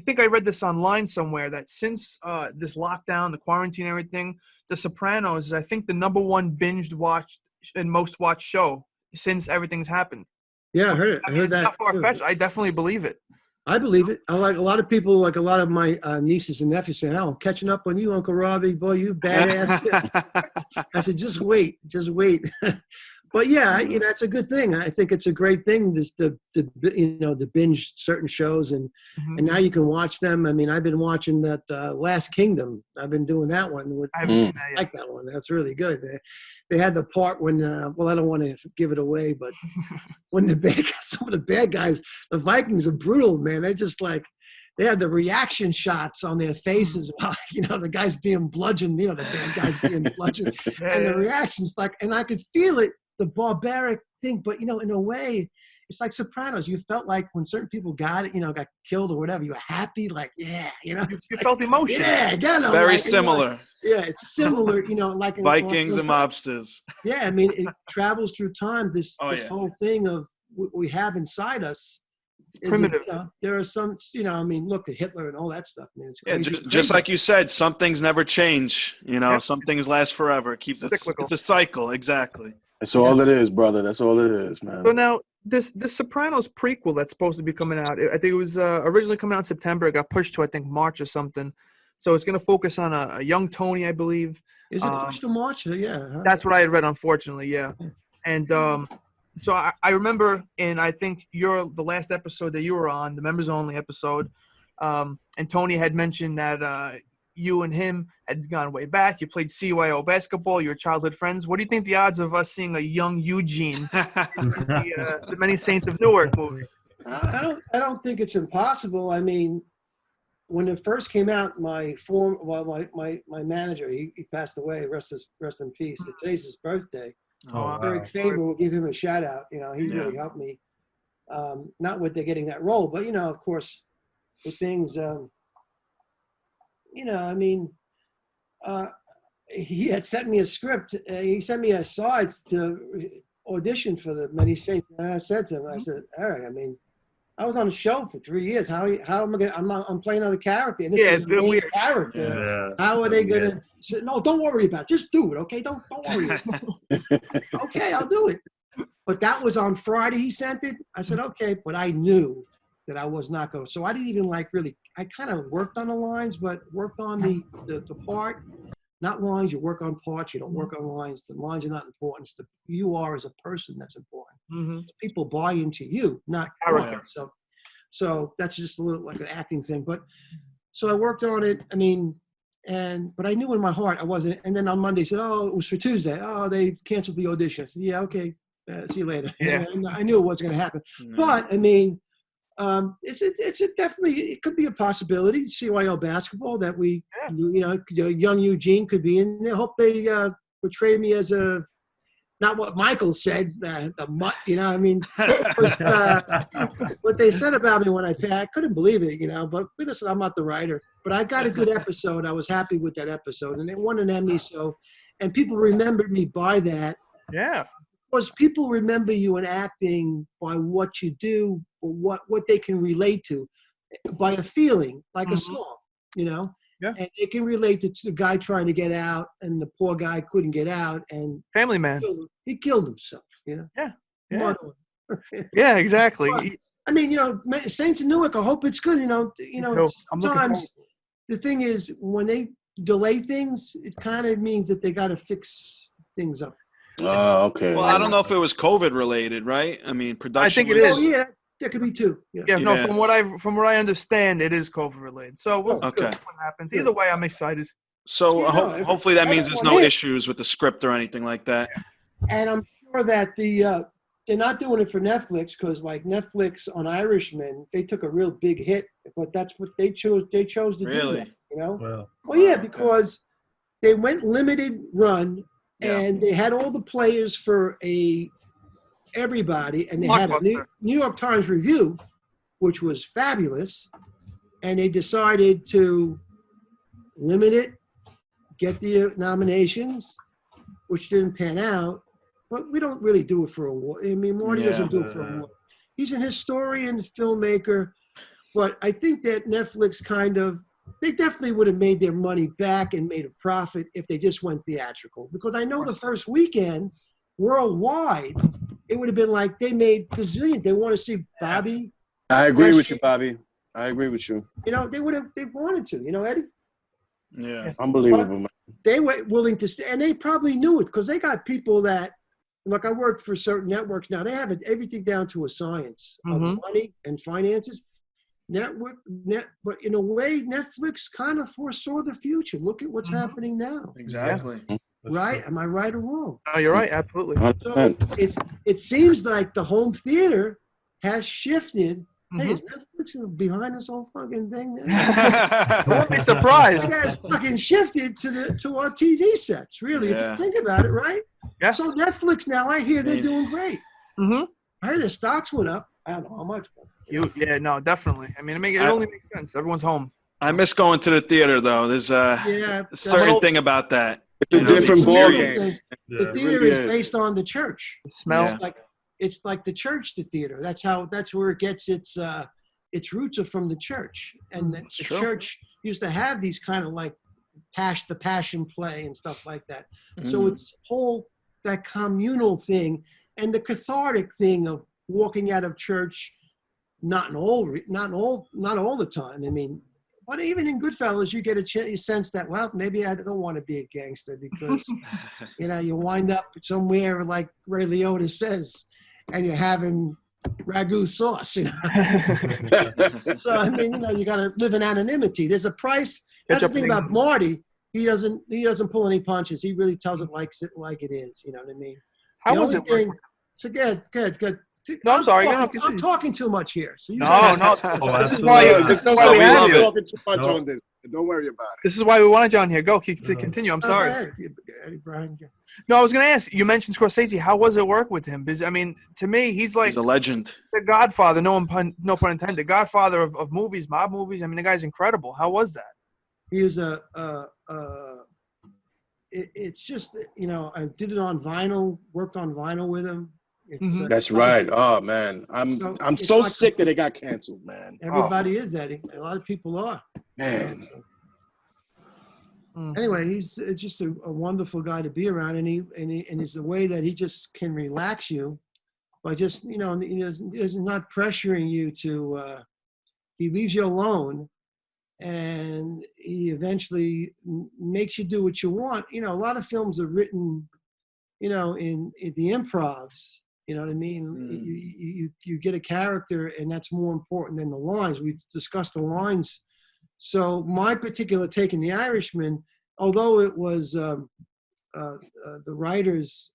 S2: think I read this online somewhere that since this lockdown, the quarantine, and everything, The Sopranos is, I think, the number one binged watched and most watched show since everything's happened.
S5: Yeah, I heard it. I heard
S2: it's
S5: that.
S2: Not far-fetched. I definitely believe it.
S5: I believe it. I like a lot of people, like a lot of my nieces and nephews saying, I'm catching up on you, Uncle Robbie. Boy, you badass. I said, just wait. But yeah, it's a good thing. I think it's a great thing, to binge certain shows, and now you can watch them. I mean, I've been watching that Last Kingdom. I've been doing that one. I like that one. That's really good. They had the part when, I don't want to give it away, but when some of the bad guys, the Vikings are brutal, man. They just they had the reaction shots on their faces while, the guy's being bludgeoned, the bad guy's being bludgeoned, and the reactions and I could feel it. The barbaric thing, but in a way, it's like Sopranos. You felt like when certain people got killed or whatever, you were happy, you
S2: felt emotion.
S5: Yeah,
S3: very similar.
S5: It's similar, like in
S3: Vikings and mobsters.
S5: Yeah, I mean, it travels through time. This whole thing of what we have inside us.
S2: It's primitive.
S5: There are some, look at Hitler and all that stuff. I mean, it's crazy.
S3: Just like you said, some things never change. Some things last forever. It keeps it's a cycle. Exactly.
S4: That's all it is, brother. That's all it is, man.
S2: So now, this Sopranos prequel that's supposed to be coming out, I think it was originally coming out in September. It got pushed to, I think, March or something. So it's going to focus on a young Tony, I believe.
S5: Is it pushed to March? Yeah.
S2: That's what I had read, unfortunately, yeah. And so I remember I think the last episode that you were on, the members only episode, and Tony had mentioned that you and him had gone way back. You played CYO basketball. You were childhood friends. What do you think the odds of us seeing a young Eugene in the Many Saints of Newark movie?
S5: I don't think it's impossible. I mean, when it first came out, my manager, he passed away. Rest in peace. Today's his birthday. Eric Faber, will give him a shout out. He really helped me. Not with getting that role, but of course, with things. He had sent me a script. He sent me a sides to audition for the Many Saints. And I said to him, Eric, I mean, I was on the show for 3 years. How am I going to, I'm playing another character. And this is the main character. Yeah. How are they going to say, no, don't worry about it. Just do it, okay? Don't worry. Okay, I'll do it. But that was on Friday he sent it. I said, okay, but I knew that I was not going. So I didn't even really, I kind of worked on the lines, but worked on the part, not lines. You work on parts. You don't work on lines. The lines are not important. It's you are as a person that's important. Mm-hmm. People buy into you, not character. So that's just a little like an acting thing. But so I worked on it. I mean, but I knew in my heart I wasn't. And then on Monday, he said, "Oh, it was for Tuesday. Oh, they canceled the audition." I said, "Yeah, okay. See you later." Yeah. I knew it wasn't going to happen. No. But I mean, it's definitely, it could be a possibility. CYO basketball that we, young Eugene could be in there. Hope they portray me as not what Michael said, the mutt, I mean, what they said about me when I couldn't believe it, but listen, I'm not the writer, but I got a good episode. I was happy with that episode, and it won an Emmy. And people remembered me by that.
S2: Yeah.
S5: Because people remember you in acting by what you do, or what they can relate to, by a feeling, like a song,
S2: Yeah.
S5: And they can relate to the guy trying to get out, and the poor guy couldn't get out, and
S2: Family man.
S5: he killed himself. You know.
S2: Yeah. Yeah.
S5: Muddling.
S2: Yeah, exactly.
S5: But, I mean, Saints of Newark. I hope it's good.
S2: I'm looking
S5: Sometimes
S2: forward.
S5: the thing is when they delay things, it kind of means that they got to fix things up.
S4: Oh, okay.
S3: Well, I don't know if it was COVID related, right? I mean, production.
S2: think it is.
S5: Oh yeah, there could be two. Yeah.
S2: Yeah, no.
S3: Yeah.
S2: From what I understand, it is COVID related. So we'll see
S3: Okay.
S2: what happens. Either way, I'm excited.
S3: So
S5: Yeah, no,
S3: hopefully that means there's no
S5: everyone is.
S3: issues with the script or anything like that.
S5: And I'm sure that they're not doing it for Netflix because, like Netflix on Irishman, they took a real big hit, but that's what they chose. They chose to do
S3: Really?
S5: that. You know.
S1: Well,
S5: Well, yeah,
S3: Okay.
S5: because they went limited run,
S3: Yeah.
S5: and they had all the players for everybody, and they had a
S2: Blockbuster.
S5: New York Times review, which was fabulous, and they decided to limit it, get the nominations, which didn't pan out. But we don't really do it for award. I mean, Marty doesn't do it for award. He's an historian, filmmaker, but I think that Netflix they definitely would have made their money back and made a profit if they just went theatrical. Because I know the first weekend, worldwide, it would have been like they made gazillion. They want to see Bobby.
S4: I agree with you, Bobby. I agree with you.
S5: They wanted to, Eddie.
S3: Yeah.
S4: Unbelievable, man.
S5: They were willing to stay, and they probably knew it because they got people that, look, I worked for certain networks now. They have everything down to a science of money and finances. But in a way, Netflix kind of foresaw the future. Look at what's happening now.
S3: Exactly.
S5: Right? Am I right or wrong?
S2: No, you're right. Absolutely.
S4: 100%.
S5: So it seems like the home theater has shifted. Hey, is Netflix behind this whole fucking thing?
S2: I won't be surprised.
S5: It has fucking shifted to our TV sets, really, if
S3: Yeah.
S5: you think about it, right?
S2: Yeah.
S5: So Netflix now, I hear they're doing great.
S2: Mm-hmm.
S5: I heard the stocks went up. I don't know how much.
S2: Yeah, no, definitely. I mean, it only makes sense. Everyone's home.
S3: I miss going to the theater though. There's a certain thing about that.
S4: It's a different ball game.
S5: The theater
S4: really
S5: is
S4: is.
S5: based on the church.
S2: The smell.
S3: Yeah.
S5: It's like the church, the theater. That's where it gets its roots are from the church. And the
S3: true.
S5: church used to have these kind of like the passion play and stuff like that. So it's that communal thing and the cathartic thing of walking out of church, not all the time. I mean, but even in Goodfellas, you get a sense that, well, maybe I don't want to be a gangster because, you wind up somewhere like Ray Liotta says, and you're having ragu sauce, So, I mean, you got to live in anonymity. There's a price. That's the thing about Marty. He doesn't pull any punches. He really tells it like it is. You know what I mean?
S2: How was it?
S5: So good.
S2: No, I'm sorry.
S5: I'm talking too much here. So
S2: No. This is why
S4: There's no
S2: we have
S4: sense
S2: you.
S4: talking too much on this. Don't worry about it.
S2: This is why we wanted you on here. Go. Continue. I'm sorry.
S5: Go ahead, Brian.
S2: No, I was going to ask. You mentioned Scorsese. How was it work with him? Because, I mean, to me, he's like
S3: He's a legend.
S2: the godfather, no pun intended, the godfather of movies, mob movies. I mean, the guy's incredible. How was that?
S5: He was it's just, I did it on vinyl, worked on vinyl with him. It's,
S4: That's right. Oh man, I'm so sick that it got canceled, man.
S5: Everybody is, Eddie. A lot of people are.
S4: Man.
S5: Anyway, he's just a wonderful guy to be around, and it's the way that he just can relax you by just he's not pressuring you to. He leaves you alone, and he eventually makes you do what you want. A lot of films are written, in the improvs. You know what I mean? You get a character, and that's more important than the lines. We discussed the lines. So my particular take in The Irishman, although it was the writer's,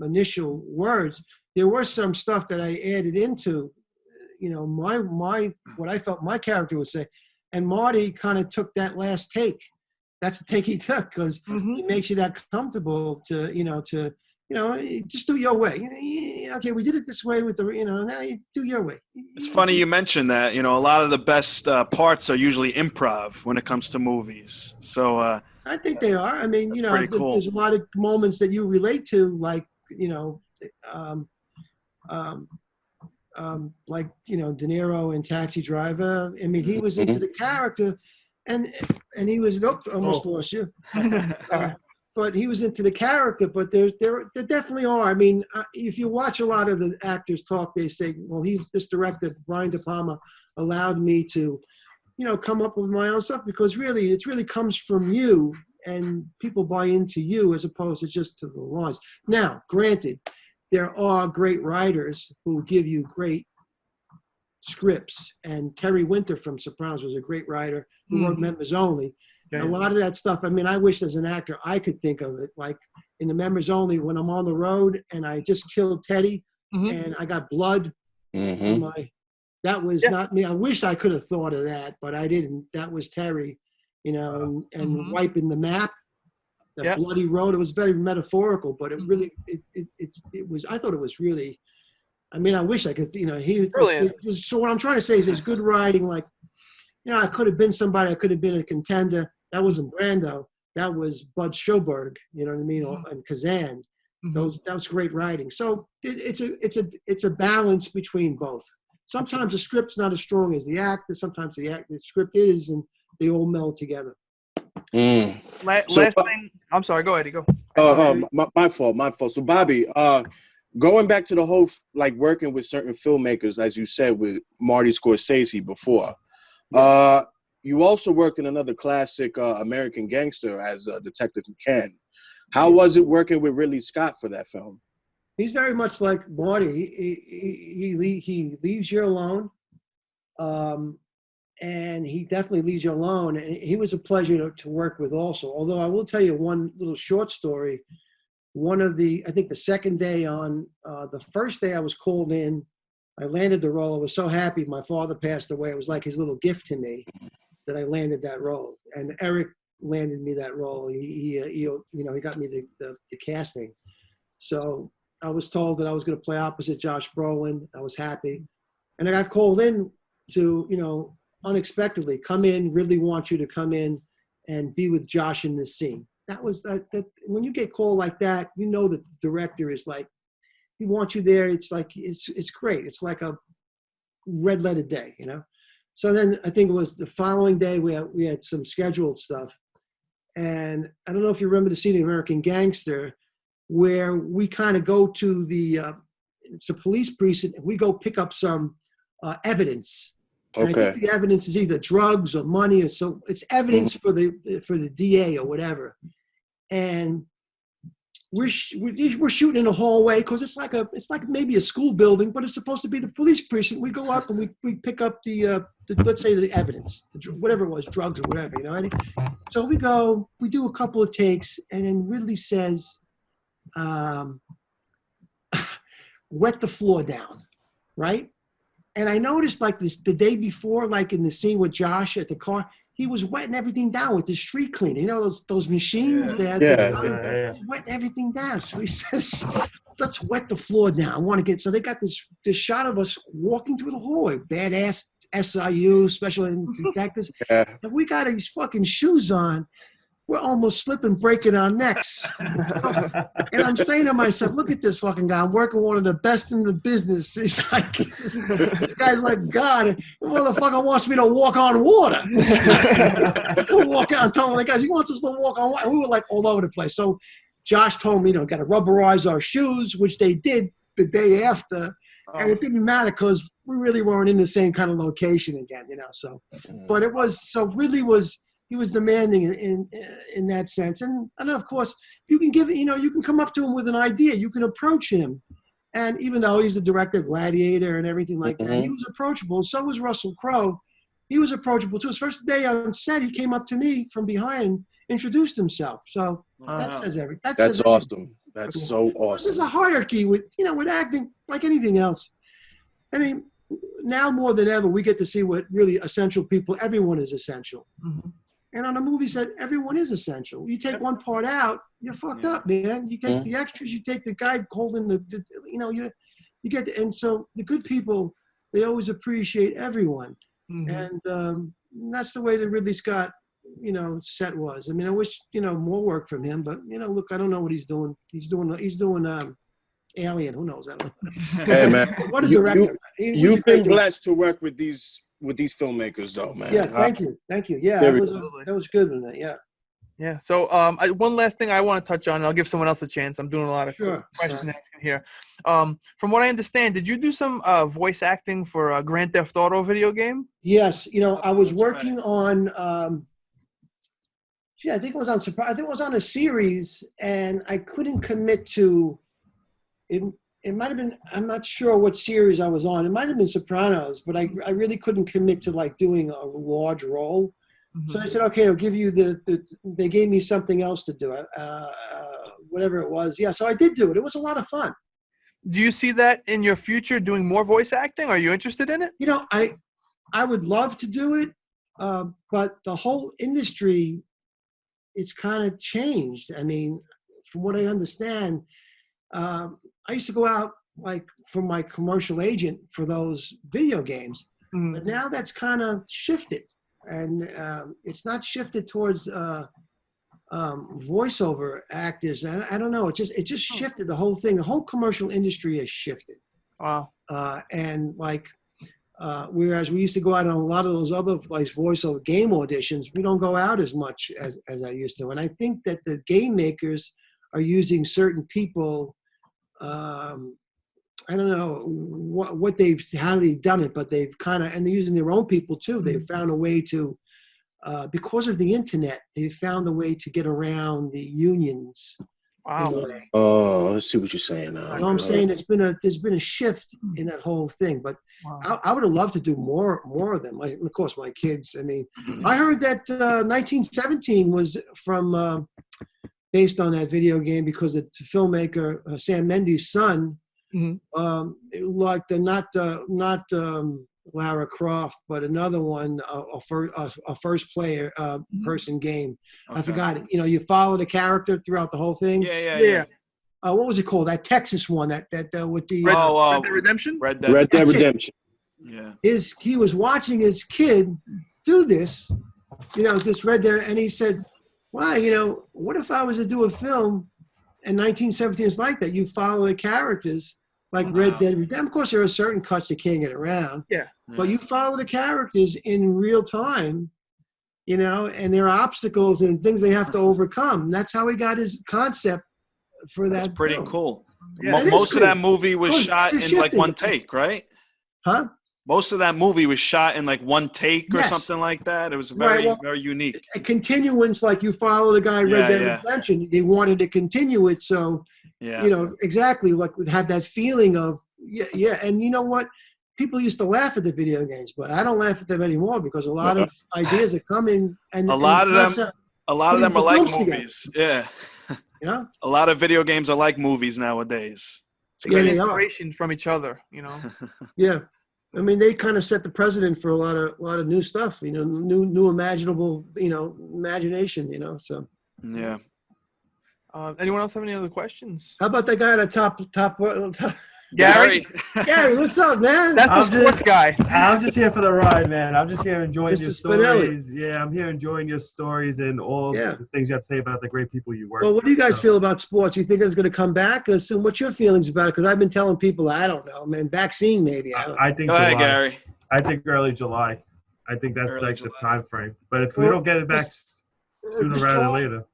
S5: initial words, there was some stuff that I added into, my what I felt my character would say, and Marty kind of took that last take. That's the take he took because he makes you that comfortable to just do your way. Okay, we did it this way with now you do your way.
S3: It's funny you mentioned that. A lot of the best parts are usually improv when it comes to movies. So
S5: I think they are. I mean,
S3: pretty cool.
S5: There's a lot of moments that you relate to, like, De Niro in Taxi Driver. I mean, he was into the character, and he was almost lost you. But he was into the character. But there definitely are. I mean, if you watch a lot of the actors talk, they say, well, this director, Brian De Palma, allowed me to, come up with my own stuff, because really, it really comes from you, and people buy into you as opposed to just to the lines. Now, granted, there are great writers who give you great scripts, and Terry Winter from Sopranos was a great writer who wrote Members Only. A lot of that stuff, I mean, I wish as an actor I could think of it, like in the Members Only, when I'm on the road and I just killed Teddy and I got blood on my, that was not me. I wish I could have thought of that, but I didn't. That was Terry, and wiping the map, the bloody road. It was very metaphorical, but it really, it was, I thought it was really, I mean, I wish I could, so what I'm trying to say is there's good writing, like, I could have been somebody, I could have been a contender. That wasn't Brando. That was Bud Schoberg, you know what I mean, and Kazan. That was great writing. So it's a balance between both. Sometimes the script's not as strong as the actor. Sometimes the script is, and they all meld together.
S2: Last thing. I'm sorry. Go ahead. Go.
S4: My fault. So Bobby, going back to the whole working with certain filmmakers, as you said with Marty Scorcese before. You also worked in another classic, American Gangster, as Detective McCann. How was it working with Ridley Scott for that film?
S5: He's very much like Marty. He leaves you alone, and he definitely leaves you alone. And he was a pleasure to work with also. Although I will tell you one little short story. I think the second day on, the first day I was called in, I landed the role. I was so happy. My father passed away. It was like his little gift to me that I landed that role. And Eric landed me that role. He got me the casting. So I was told that I was going to play opposite Josh Brolin. I was happy. And I got called in to, unexpectedly, come in, Ridley wants you to come in and be with Josh in this scene. That was that when you get called like that, that the director is like, he wants you there. It's like, it's great. It's like a red letter day, So then I think it was the following day we had some scheduled stuff. And I don't know if you remember the scene in American Gangster where we kind of go to it's a police precinct, and we go pick up some evidence. And I think the evidence is either drugs or money, or so it's evidence for the DA or whatever. And we're shooting in a hallway because it's like maybe a school building, but it's supposed to be the police precinct. We go up and we pick up the let's say the evidence, whatever it was, drugs or whatever, So we do a couple of takes, and then Ridley says, "Wet the floor down," right? And I noticed the day before, like in the scene with Josh at the car, he was wetting everything down with the street cleaner. Those machines there. He's wetting everything down. So he says, let's wet the floor down. I want to get, so they got this shot of us walking through the hallway. Badass SIU, special detectives. And we got these fucking shoes on. We're almost slipping, breaking our necks. And I'm saying to myself, look at this fucking guy. I'm working with one of the best in the business. He's like, this guy's like God. The motherfucker wants me to walk on water. We'll walk out and tell him, the guys, he wants us to walk on water. And we were like all over the place. So Josh told me, got to rubberize our shoes, which they did the day after. And it didn't matter because we really weren't in the same kind of location again, So, but it was, so Ridley was, he was demanding in that sense. And of course, you can give, you can come up to him with an idea. You can approach him. And even though he's the director of Gladiator and everything like that, he was approachable. So was Russell Crowe. He was approachable too. His first day on set, he came up to me from behind and introduced himself. So that says everything.
S4: That's awesome. That's so awesome.
S5: There's a hierarchy with acting, like anything else. I mean, now more than ever, we get to see what really essential people, everyone is essential. And on a movie set, everyone is essential. You take one part out, you're fucked up, man. You take the extras, you take the guy holding you get, and so the good people, they always appreciate everyone. And that's the way that Ridley Scott, set was. I mean, I wish, more work from him, but, look, I don't know what he's doing. He's doing Alien. Who knows? I don't know.
S4: Hey, man.
S5: What a director.
S4: You've been blessed to work with these with these filmmakers, though, man.
S5: Yeah, thank you. Yeah, that was good one. Yeah.
S2: Yeah. So, one last thing I want to touch on, and I'll give someone else a chance. I'm doing a lot of question asking here. From what I understand, did you do some voice acting for a Grand Theft Auto video game?
S5: Yes, I was working on. I think it was on. I think it was on a series, and I couldn't commit to it. It might have been. I'm not sure what series I was on. It might have been Sopranos, but I really couldn't commit to like doing a large role. So I said, okay, I'll give you they gave me something else to do, whatever it was. Yeah, so I did do it. It was a lot of fun.
S2: Do you see that in your future, doing more voice acting? Are you interested in it?
S5: I would love to do it, but the whole industry, it's kind of changed. I mean, from what I understand, I used to go out like for my commercial agent for those video games, but now that's kind of shifted. And it's not shifted towards voiceover actors. I don't know. It just shifted the whole thing. The whole commercial industry has shifted.
S2: Wow.
S5: And like, whereas we used to go out on a lot of those other like voiceover game auditions, we don't go out as much as I used to. And I think that the game makers are using certain people. I don't know how they've done it, but they've and they're using their own people too. They've found a way to, because of the internet, they've found a way to get around the unions.
S2: Wow.
S4: Oh, let's see what you're saying now.
S5: You know what I'm saying? There's been a shift in that whole thing, but I would have loved to do more of them. Of course, my kids. I mean, I heard that 1917 was from based on that video game because the filmmaker Sam Mendes' son. Like not Lara Croft, but another one, a first player person game. Okay. I forgot it. You follow the character throughout the whole thing.
S2: Yeah.
S5: What was it called? That Texas one that with the
S2: Red Dead Redemption.
S3: Red Dead
S4: Redemption.
S3: Yeah.
S5: He was watching his kid do this, this Red Dead, and he said, "Wow, what if I was to do a film in 1917? It's like that. You follow the characters." Like Red Dead Redemption. Of course, there are certain cuts you can't get around.
S2: Yeah.
S5: But you follow the characters in real time, and there are obstacles and things they have to overcome. And that's how he got his concept for that.
S3: That's pretty
S5: film.
S3: cool.
S2: Yeah,
S3: most of that movie was shot in like one take, right?
S5: Huh?
S3: Most of that movie was shot in like one take or something like that. It was very unique.
S5: A continuance, like you follow the guy Red Dead Redemption. They wanted to continue it, so exactly, like we had that feeling of and you know what? People used to laugh at the video games, but I don't laugh at them anymore because a lot of ideas are coming, and
S3: a lot of them are like movies.
S5: Together.
S3: Yeah, a lot of video games are like movies nowadays.
S2: It's great inspiration from each other.
S5: Yeah, I mean they kind of set the precedent for a lot of new stuff. New imaginable. Imagination. So
S3: yeah.
S2: Anyone else have any other questions?
S5: How about that guy at the top
S2: Gary?
S5: Gary, what's up, man?
S2: That's the sports guy.
S1: I'm just here for the ride, man. I'm just here enjoying your stories.
S5: Spinelli.
S1: Yeah, I'm here enjoying your stories and all the things you have to say about the great people you work with.
S5: Well, what do you guys feel about sports? You think it's going to come back soon? What's your feelings about it? Because I've been telling people, I don't know, man. Vaccine, maybe.
S1: I think
S3: Go ahead, Gary.
S1: I think early July. I think that's
S3: Early
S1: like
S3: July.
S1: the time frame. But if we don't get it back sooner rather than later.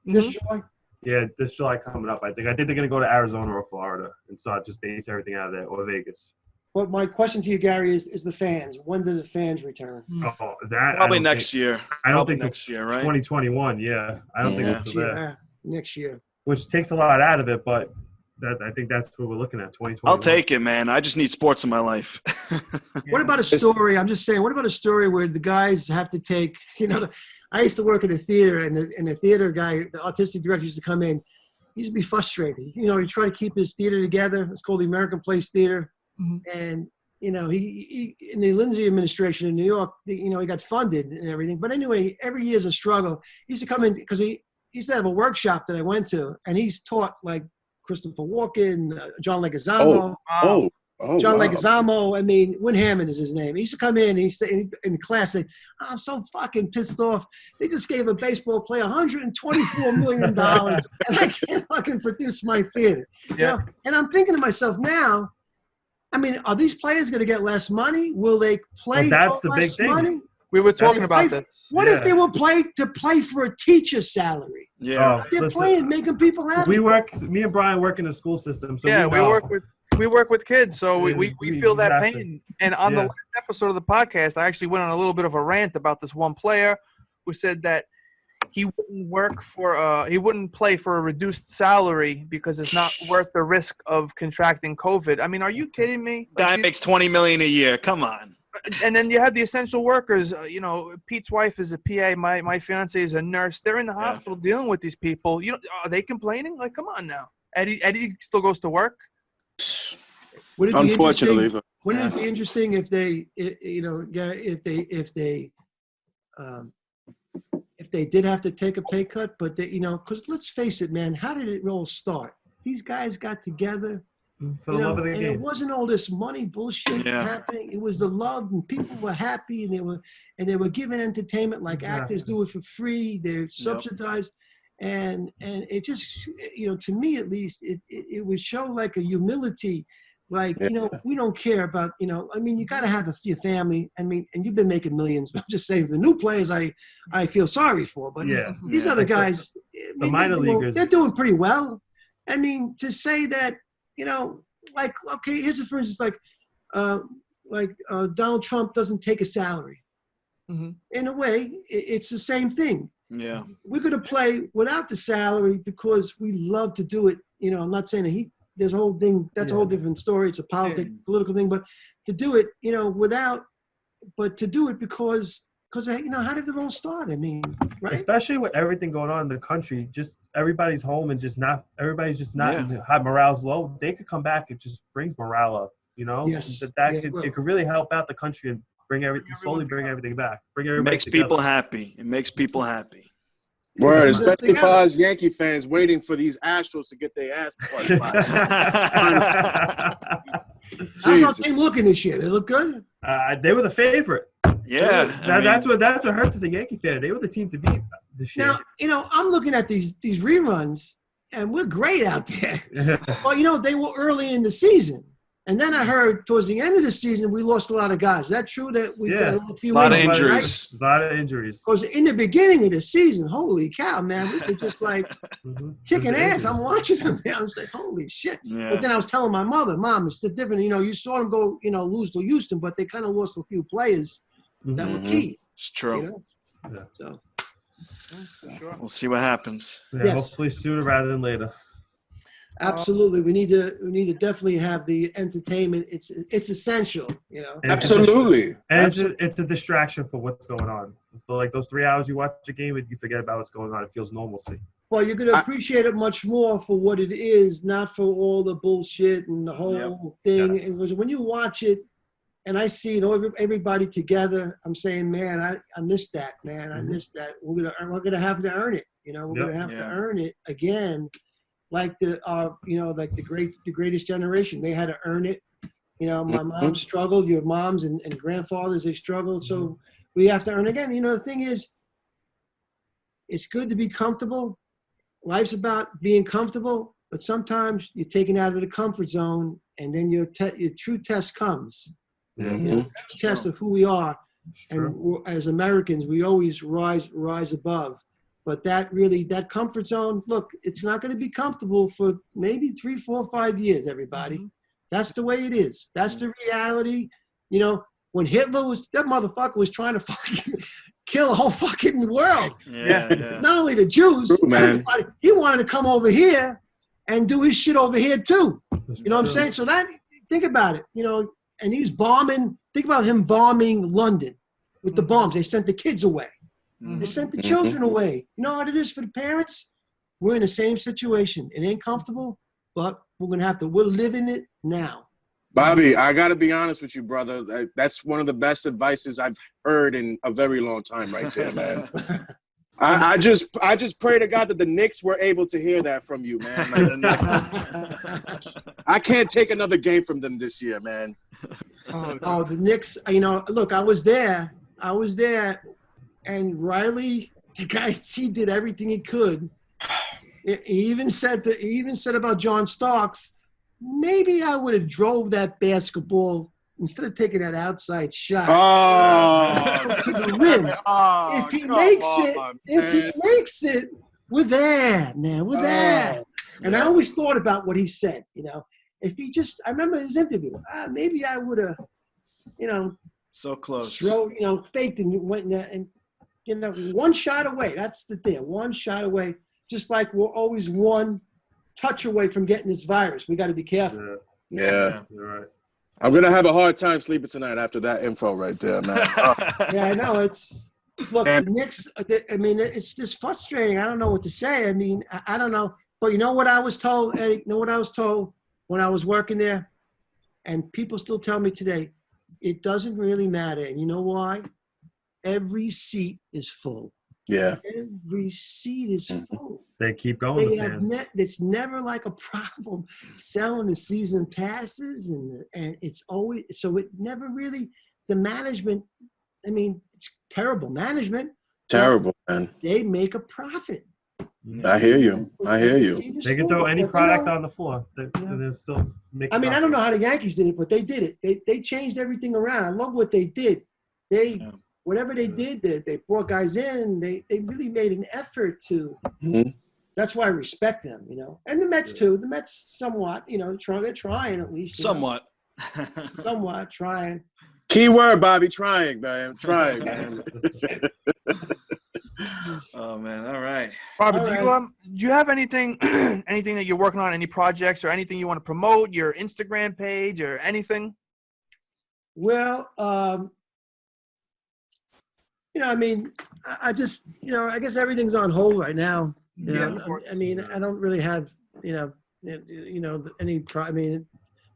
S5: This July?
S1: Yeah, this July coming up, I think. I think they're going to go to Arizona or Florida and start just base everything out of there, or Vegas.
S5: Well, my question to you, Gary, is the fans. When do the fans return?
S1: Oh, that
S3: Probably next year.
S1: I don't
S3: Probably
S1: think
S3: next year, right?
S1: 2021, yeah. I don't think it's there.
S5: Next year.
S1: Which takes a lot out of it, but I think that's what we're looking at, 2021.
S3: I'll take it, man. I just need sports in my life.
S5: What about a story? I'm just saying, what about a story where the guys have to take, I used to work in a theater, and the theater guy, the autistic director used to come in. He used to be frustrated. He tried to keep his theater together. It's called the American Place Theater. Mm-hmm. And, he in the Lindsay administration in New York, he got funded and everything. But anyway, every year is a struggle. He used to come in because he used to have a workshop that I went to, and he's taught like Christopher Walken, John Leguizamo. John Leguizamo. I mean, Win Hammond is his name. He used to come in and he said in class, say, I'm so fucking pissed off. They just gave a baseball player $124 million and I can't fucking produce my theater.
S2: Yeah.
S5: And I'm thinking to myself now, I mean, are these players going to get less money? Will they play
S1: that's
S5: for
S1: the big
S5: less
S1: thing.
S5: money?
S2: We were talking about
S5: Play-
S2: this.
S5: What if they were play for a teacher's salary?
S3: Yeah.
S1: Oh,
S5: They're
S1: listen,
S5: playing, making people happy.
S1: me and Brian work in the school system, so
S2: Yeah,
S1: we
S2: we
S1: know.
S2: work with kids, so we feel that
S1: Exactly.
S2: pain. And on the
S1: Yeah.
S2: last episode of the podcast, I actually went on a little bit of a rant about this one player who said that he wouldn't play for a reduced salary because it's not worth the risk of contracting COVID. I mean, are you kidding me?
S3: Guy makes $20 million a year. Come on.
S2: And then you have the essential workers. Pete's wife is a PA. My fiance is a nurse. They're in the hospital dealing with these people. Are they complaining? Like, come on now. Eddie still goes to work.
S5: Wouldn't it be
S4: Unfortunately,
S5: interesting- wouldn't it be interesting if they did have to take a pay cut, but because let's face it, man, how did it all start? These guys got together,
S1: For the love of the
S5: and
S1: game.
S5: it wasn't all this money bullshit
S3: Yeah.
S5: happening. It was the love, and people were happy, and they were given entertainment like actors do it for free. They're subsidized, and it just to me at least it would show like a humility. Like, we don't care about, I mean, you got to have your family. I mean, and you've been making millions. But I'm just saying, the new players, I feel sorry for. But these other guys,
S1: the minor leaguers,
S5: they're doing pretty well. I mean, to say that, like, okay, here's for instance, like Donald Trump doesn't take a salary.
S2: Mm-hmm.
S5: In a way, it's the same thing.
S3: Yeah.
S5: We're going to play without the salary because we love to do it. I'm not saying that there's a whole thing, that's a whole different story. It's a political thing, but to do it, but to do it because how did it all start? I mean, right?
S1: Especially with everything going on in the country, just everybody's home and everybody's just not high, morale's low. They could come back. It just brings morale up,
S5: Yes.
S1: It could really help out the country and slowly bring everything back.
S3: It makes people happy. It makes people happy.
S4: Word, especially for us Yankee fans waiting for these Astros to get their ass pushed by.
S5: How's our team looking this year? They look good?
S1: They were the favorite.
S3: Yeah.
S1: That's what hurts as a Yankee fan. They were the team to beat this year.
S5: Now, I'm looking at these reruns, and we're great out there. Well, they were early in the season. And then I heard towards the end of the season, we lost a lot of guys. Is that true that we got a few
S3: injuries?
S1: A lot of injuries.
S5: Because in the beginning of the season, holy cow, man, we were just like kicking ass. I'm watching them. I'm saying, holy shit.
S3: Yeah.
S5: But then I was telling my mother, Mom, it's different. You saw them go, lose to Houston, but they kind of lost a few players that were key.
S3: It's true.
S5: So.
S2: Sure.
S3: We'll see what happens.
S1: Yeah, hopefully sooner rather than later.
S5: Absolutely, we need to definitely have the entertainment. It's essential,
S1: And
S4: Absolutely.
S1: It's a distraction for what's going on. For like those 3 hours you watch a game and you forget about what's going on. It feels normalcy.
S5: Well, you're going to appreciate it much more for what it is, not for all the bullshit and the whole thing.
S1: Yes.
S5: It was when you watch it, and I see everybody together. I'm saying, man, I missed that, man. I missed that. We're gonna have to earn it. We're gonna have to earn it again. Like the greatest generation, they had to earn it. My mom struggled. Your moms and grandfathers, they struggled. So we have to earn again. The thing is, it's good to be comfortable. Life's about being comfortable, but sometimes you're taken out of the comfort zone, and then your true test comes. True test of who we are, and as Americans, we always rise above. But that comfort zone, look, it's not going to be comfortable for maybe 3, 4, 5 years, everybody. Mm-hmm. That's the way it is. That's the reality. When Hitler that motherfucker was trying to fucking kill the whole fucking world.
S3: Yeah.
S5: Not only the Jews,
S4: true,
S5: everybody. He wanted to come over here and do his shit over here too. What I'm saying? So think about it, and he's bombing. Think about him bombing London with the bombs. They sent the kids away. They sent the children away. You know what it is for the parents? We're in the same situation. It ain't comfortable, but we're living it now.
S4: Bobby, I got to be honest with you, brother. That's one of the best advices I've heard in a very long time right there, man. I just pray to God that the Knicks were able to hear that from you, man. I can't take another game from them this year, man.
S5: Oh, the Knicks, look, I was there, and Riley, the guy, he did everything he could. He even said about John Starks, maybe I would have drove that basketball instead of taking that outside shot.
S4: Oh,
S5: To the rim.
S4: oh,
S5: If he
S4: come
S5: makes
S4: on,
S5: it, we're there, man. We're there. And I always thought about what he said, If he just, I remember his interview. Maybe I would have,
S3: So close.
S5: faked and went in there and, one shot away. That's the thing. One shot away. Just like we're always one touch away from getting this virus. We got to be careful.
S4: Yeah.
S1: You're right.
S4: I'm going to have a hard time sleeping tonight after that info right there, man.
S5: Yeah, I know. Look, the Knicks, it's just frustrating. I don't know what to say. I don't know. But you know what I was told, Eddie? You know what I was told when I was working there? And people still tell me today, it doesn't really matter. And you know why? Every seat is full.
S4: Yeah.
S5: Every seat is full.
S1: They keep going.
S5: They
S1: The
S5: have
S1: fans.
S5: it's never like a problem selling the season passes, and it's always so it never really the management. It's terrible management.
S4: Terrible, man.
S5: They make a profit.
S4: I hear you.
S1: They can throw any product on the floor. They'll still make.
S5: I don't know how the Yankees did it, but they did it. They changed everything around. I love what they did. Whatever they did, they brought guys in. They really made an effort to.
S4: Mm-hmm.
S5: That's why I respect them, And the Mets too. The Mets somewhat, they're trying at least.
S3: Somewhat.
S5: Somewhat trying.
S4: Key word, Bobby. Trying, man. Trying, man.
S3: Oh man! All right.
S2: Robert, do you have anything that you're working on? Any projects or anything you want to promote? Your Instagram page or anything?
S5: Well, I just, I guess everything's on hold right now. I don't really have, any.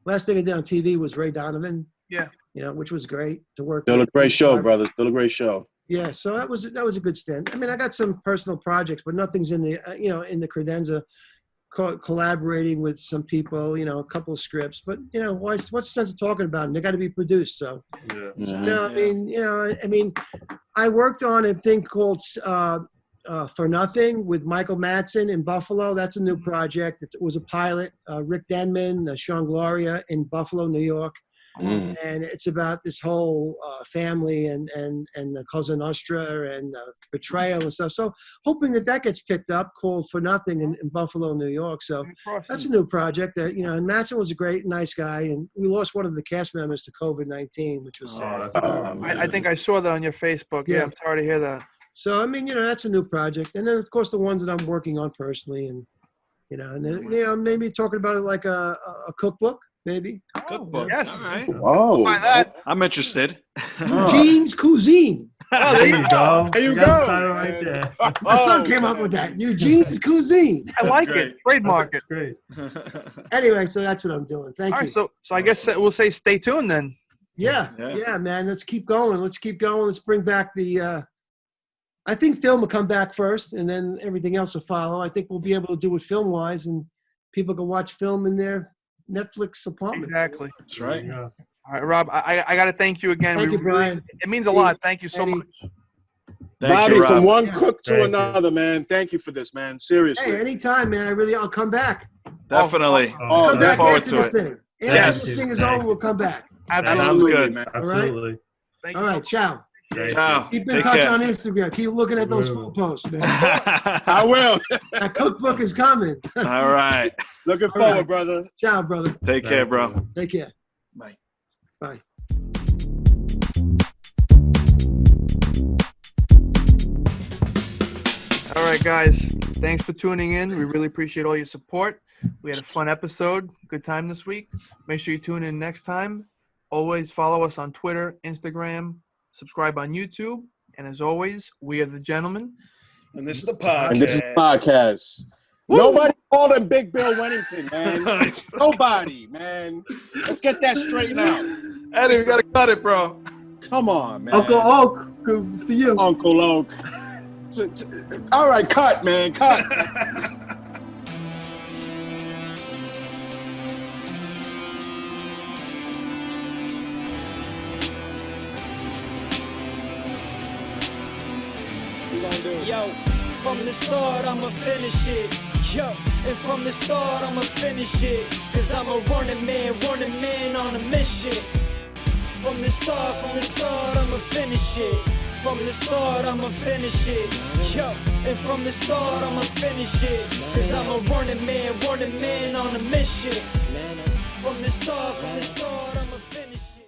S5: Last thing I did on TV was Ray Donovan. Yeah. Which was great to work.
S4: Still a great show, brother. Still a great show.
S5: Yeah. So that was a good stint. I got some personal projects, but nothing's in the, in the credenza. Collaborating with some people, a couple of scripts, but what's the sense of talking about them? They got to be produced. So, I worked on a thing called For Nothing with Michael Madsen in Buffalo. That's a new project. It was a pilot. Rick Denman, Sean Gloria in Buffalo, New York. And it's about this whole family and Cosa Nostra and betrayal and stuff. So hoping that gets picked up, called For Nothing in Buffalo, New York. So that's a new project that, and Madsen was a great, nice guy. And we lost one of the cast members to COVID-19, which was sad.
S2: I think I saw that on your Facebook. Yeah, I'm sorry to hear that.
S5: So, that's a new project. And then, of course, the ones that I'm working on personally and, and then, maybe talking about it like a cookbook. Maybe.
S3: Cookbook.
S2: Yes.
S3: All right.
S4: Oh.
S3: I'm interested.
S5: Eugene's Cuisine.
S1: Oh, there you go.
S4: There you
S1: got
S4: go.
S1: the title right there.
S5: My son came up with that. Eugene's Cuisine.
S2: I like it. Trademark it.
S1: Great.
S5: Anyway, so that's what I'm doing. Thank you.
S2: All right, so I guess we'll say stay tuned then.
S5: Yeah, man. Let's keep going. Let's bring back the. I think film will come back first, and then everything else will follow. I think we'll be able to do it film-wise, and people can watch film in their Netflix apartment.
S2: Exactly.
S3: That's right.
S1: Yeah.
S2: All right, Rob, I got to thank you again.
S5: Thank you, Brian.
S2: It means a lot. Thank you so
S5: Eddie.
S2: much.
S4: Bobby,
S3: you, Rob.
S4: from one cook to
S1: Thank
S4: another, man. Thank you for this, man. Seriously.
S5: Hey, anytime, man. I'll come back.
S3: Definitely.
S5: Let's come back
S3: forward
S5: after
S3: to
S5: this
S3: it.
S5: thing. After
S3: Yes.
S5: this thing is over, we'll come back.
S3: Sounds good.
S4: man.
S1: Absolutely.
S2: Thank
S5: All
S2: you so
S5: right,
S2: much.
S5: ciao.
S3: Ciao.
S5: Keep in
S3: Take
S5: touch
S3: care.
S5: on Instagram. Keep looking at those food posts, man.
S4: I will.
S5: That cookbook is coming.
S3: All right.
S4: Looking
S5: All right.
S4: forward, brother.
S5: Ciao, brother.
S3: Take care, bro.
S5: Take care.
S3: Bye.
S5: Bye.
S2: All right, guys. Thanks for tuning in. We really appreciate all your support. We had a fun episode. Good time this week. Make sure you tune in next time. Always follow us on Twitter, Instagram, subscribe on YouTube. And as always, we are the gentlemen.
S3: And this is the podcast.
S4: And this is podcast. Nobody called him Big Bill Wennington, man. Nobody, man. Let's get that straightened out.
S3: Eddie, we gotta cut it, bro.
S4: Come on, man.
S1: Uncle Oak, good for you.
S4: Uncle Oak. All right, cut, man. Cut.
S6: Yo, from the start, I'ma finish it. Yo, and from the start I'ma finish it, cause I'm a running man on a mission. From the start I'ma finish it. From the start I'ma finish it. Yo, and from the start I'ma finish it, cause I'm a running man on a mission. From the start I'ma